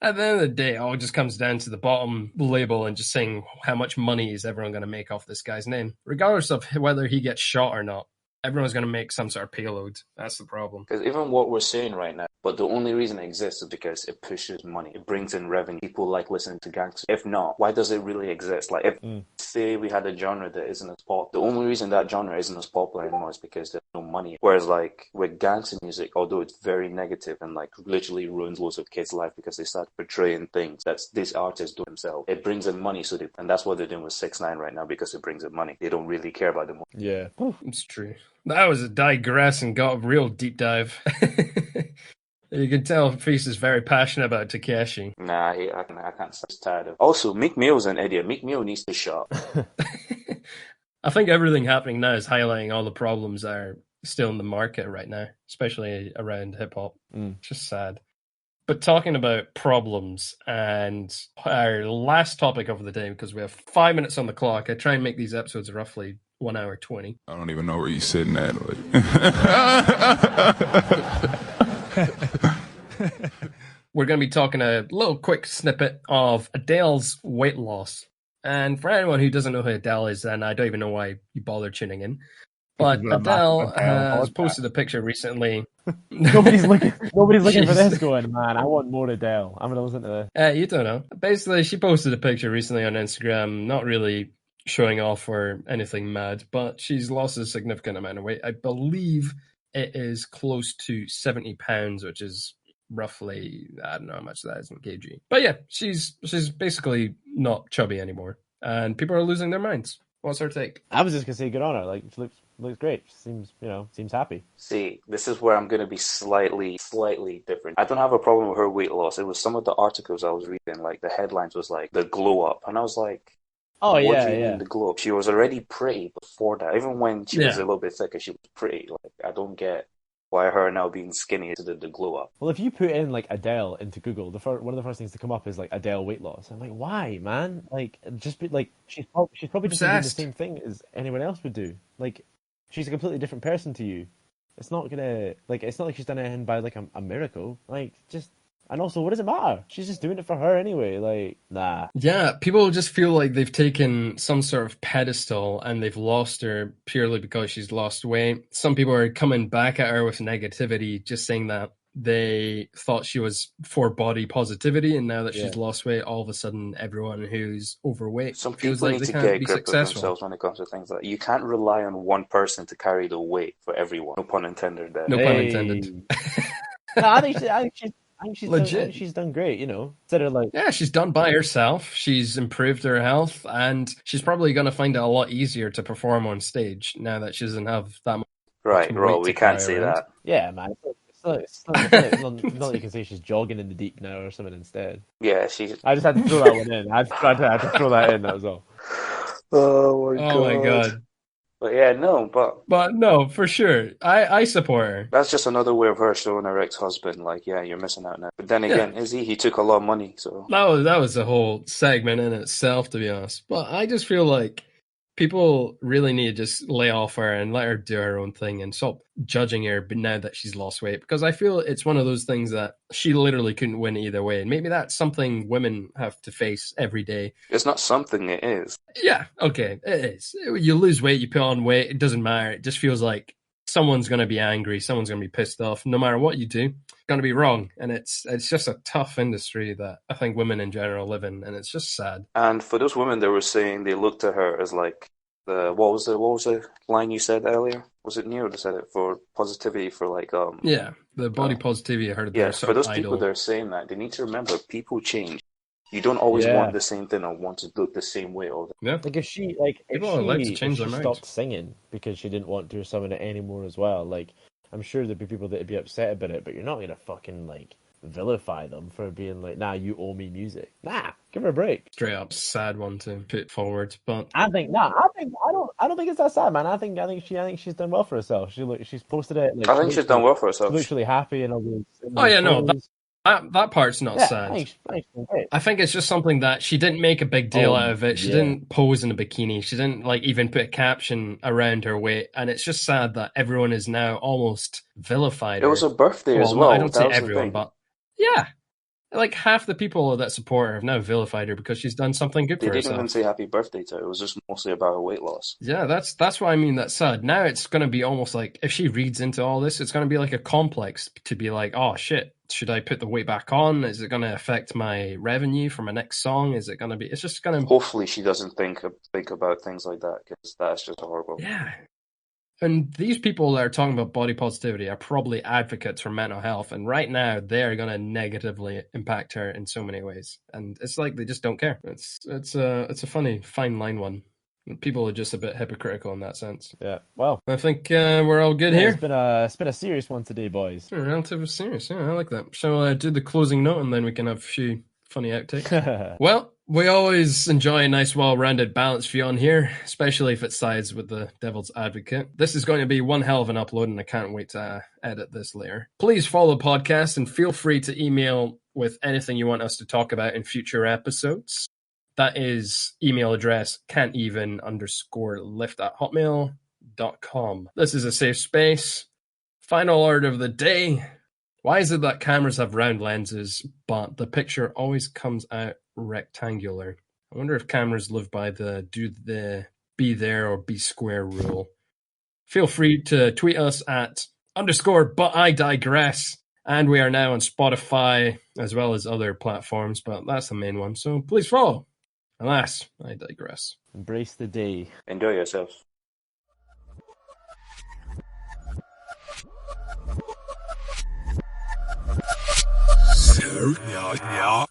[SPEAKER 2] At the end of the day, it all just comes down to the bottom label and just saying how much money is everyone going to make off this guy's name. Regardless of whether he gets shot or not, everyone's going to make some sort of payload. That's the problem.
[SPEAKER 4] Because even what we're saying right now, but the only reason it exists is because it pushes money. It brings in revenue. People like listening to gangsters. If not, why does it really exist? Like, if say we had a genre that isn't as pop, the only reason that genre isn't as popular anymore is because there's no money. Whereas, like, with gangster music, although it's very negative and, like, literally ruins loads of kids' life because they start portraying things that these artists do themselves, it brings in money. So and that's what they're doing with 6ix9ine right now, because it brings in money. They don't really care about the money.
[SPEAKER 3] Yeah.
[SPEAKER 2] It's true. That was a digress and got a real deep dive. You can tell Feast is very passionate about Takeshi.
[SPEAKER 4] Nah, I can't. I'm tired of. Also, Meek Mill's an idiot. Meek Mill needs to shut up.
[SPEAKER 2] I think everything happening now is highlighting all the problems that are still in the market right now, especially around hip hop. Just sad. But talking about problems and our last topic of the day, because we have 5 minutes on the clock. I try and make these episodes roughly 1 hour 20.
[SPEAKER 1] I don't even know where you're sitting at.
[SPEAKER 2] We're going to be talking a little quick snippet of Adele's weight loss. And for anyone who doesn't know who Adele is, then I don't even know why you bother tuning in. But Adele has posted a picture recently.
[SPEAKER 3] Nobody's looking for this going, man, I want more Adele. I'm going to listen to this.
[SPEAKER 2] You don't know. Basically, she posted a picture recently on Instagram, not really showing off or anything mad, but she's lost a significant amount of weight. I believe it is close to 70 pounds, which is roughly, I don't know how much that is in kg. But yeah, she's basically not chubby anymore, and people are losing their minds. What's her take?
[SPEAKER 3] I was just going to say good on her. Like, she looks great. She seems happy.
[SPEAKER 4] See, this is where I'm going to be slightly different. I don't have a problem with her weight loss. It was some of the articles I was reading, like the headlines was like the glow up, and I was like,
[SPEAKER 3] oh,
[SPEAKER 4] what
[SPEAKER 3] yeah,
[SPEAKER 4] do you mean the glow up? She was already pretty before that. Even when she was a little bit thicker, she was pretty. Like, I don't get why her now being skinny is the glow up.
[SPEAKER 3] Well, if you put in like Adele into Google, one of the first things to come up is like Adele weight loss. I'm like, why, man? Like, just be like, she's probably just doing the same thing as anyone else would do. Like, she's a completely different person to you. It's not like she's done anything by like a miracle. Like, just. And also, what does it matter? She's just doing it for her anyway. Like, nah.
[SPEAKER 2] Yeah, people just feel like they've taken some sort of pedestal and they've lost her purely because she's lost weight. Some people are coming back at her with negativity, just saying that they thought she was for body positivity, and now that she's lost weight, all of a sudden everyone who's overweight
[SPEAKER 4] Some
[SPEAKER 2] feels
[SPEAKER 4] people
[SPEAKER 2] like
[SPEAKER 4] need
[SPEAKER 2] they
[SPEAKER 4] to
[SPEAKER 2] can't
[SPEAKER 4] get
[SPEAKER 2] be
[SPEAKER 4] grip of
[SPEAKER 2] successful.
[SPEAKER 4] themselves when it comes to things like that. You can't rely on one person to carry the weight for everyone. No pun intended there.
[SPEAKER 2] No pun intended.
[SPEAKER 3] No, I think she's
[SPEAKER 2] legit.
[SPEAKER 3] She's done great, you know. Instead of like,
[SPEAKER 2] yeah, she's done by herself. She's improved her health, and she's probably going to find it a lot easier to perform on stage now that she doesn't have that much.
[SPEAKER 4] Right, Ro, we can't
[SPEAKER 2] say
[SPEAKER 4] that.
[SPEAKER 3] Yeah, man. It's not like you can say she's jogging in the deep now or something instead.
[SPEAKER 4] Yeah, she's.
[SPEAKER 3] I just had to throw that one in. I had to throw that in. That was all.
[SPEAKER 4] Oh my god. But yeah, no,
[SPEAKER 2] but no, for sure, I support her.
[SPEAKER 4] That's just another way of her showing her ex-husband, like, yeah, you're missing out now. But then again, he took a lot of money, so
[SPEAKER 2] that was a whole segment in itself, to be honest. But I just feel like People really need to just lay off her and let her do her own thing and stop judging her but now that she's lost weight, because I feel it's one of those things that she literally couldn't win either way, and maybe that's something women have to face every day.
[SPEAKER 4] It's not something, it is.
[SPEAKER 2] Yeah, okay, it is. You lose weight, you put on weight, it doesn't matter. It just feels like someone's going to be angry, someone's going to be pissed off. No matter what you do, it's going to be wrong. And it's just a tough industry that I think women in general live in, and it's just sad.
[SPEAKER 4] And for those women that were saying they looked at her as like what was the line you said earlier? Was it Neo that said it, for positivity, for like
[SPEAKER 2] yeah, the body positivity? I heard.
[SPEAKER 4] Yeah, for those people that are saying that, they need to remember people change. You don't always want the same thing or want to look the same way all the time.
[SPEAKER 2] Yeah.
[SPEAKER 3] Like if she stopped singing because she didn't want to summon it anymore as well, like I'm sure there'd be people that'd be upset about it, but you're not gonna fucking like vilify them for being like, nah, you owe me music. Nah, give her a break.
[SPEAKER 2] Straight up sad one to put forward, but
[SPEAKER 3] I don't think it's that sad, man. I think she's done well for herself. She's posted it. Like,
[SPEAKER 4] I think she's done well for herself.
[SPEAKER 3] She looks really happy and all those.
[SPEAKER 2] Oh yeah, no. That part's not sad.
[SPEAKER 3] Thanks.
[SPEAKER 2] I think it's just something that she didn't make a big deal out of it. She didn't pose in a bikini. She didn't like even put a caption around her weight. And it's just sad that everyone is now almost vilified her.
[SPEAKER 4] It was her birthday as well.
[SPEAKER 2] I don't say everyone, but yeah. Like half the people that support her have now vilified her because she's done something good for herself.
[SPEAKER 4] They didn't even say happy birthday to her. It was just mostly about her weight loss.
[SPEAKER 2] Yeah, that's what I mean. That's sad. Now it's going to be almost like if she reads into all this, it's going to be like a complex to be like, oh shit, should I put the weight back on? Is it going to affect my revenue for my next song? Is it going to be? It's just going to.
[SPEAKER 4] Hopefully, she doesn't think about things like that, because that's just horrible.
[SPEAKER 2] Yeah. And these people that are talking about body positivity are probably advocates for mental health. And right now, they're going to negatively impact her in so many ways. And it's like they just don't care. It's a funny, fine line one. People are just a bit hypocritical in that sense.
[SPEAKER 3] Yeah, well.
[SPEAKER 2] I think we're all good here.
[SPEAKER 3] It's been a serious one today, boys.
[SPEAKER 2] Relatively serious, yeah, I like that. Shall I do the closing note and then we can have a few funny outtakes? Well, we always enjoy a nice, well-rounded balance view on here, especially if it sides with the Devil's Advocate. This is going to be one hell of an upload, and I can't wait to edit this later. Please follow the podcast and feel free to email with anything you want us to talk about in future episodes. That is email address can'teven_lift@hotmail.com. This is a safe space. Final order of the day. Why is it that cameras have round lenses, but the picture always comes out rectangular? I wonder if cameras live by the be there or be square rule. Feel free to tweet us at _but I digress. And we are now on Spotify as well as other platforms, but that's the main one. So please follow. Alas, I digress.
[SPEAKER 3] Embrace the day.
[SPEAKER 4] Enjoy yourselves.
[SPEAKER 1] Yeah.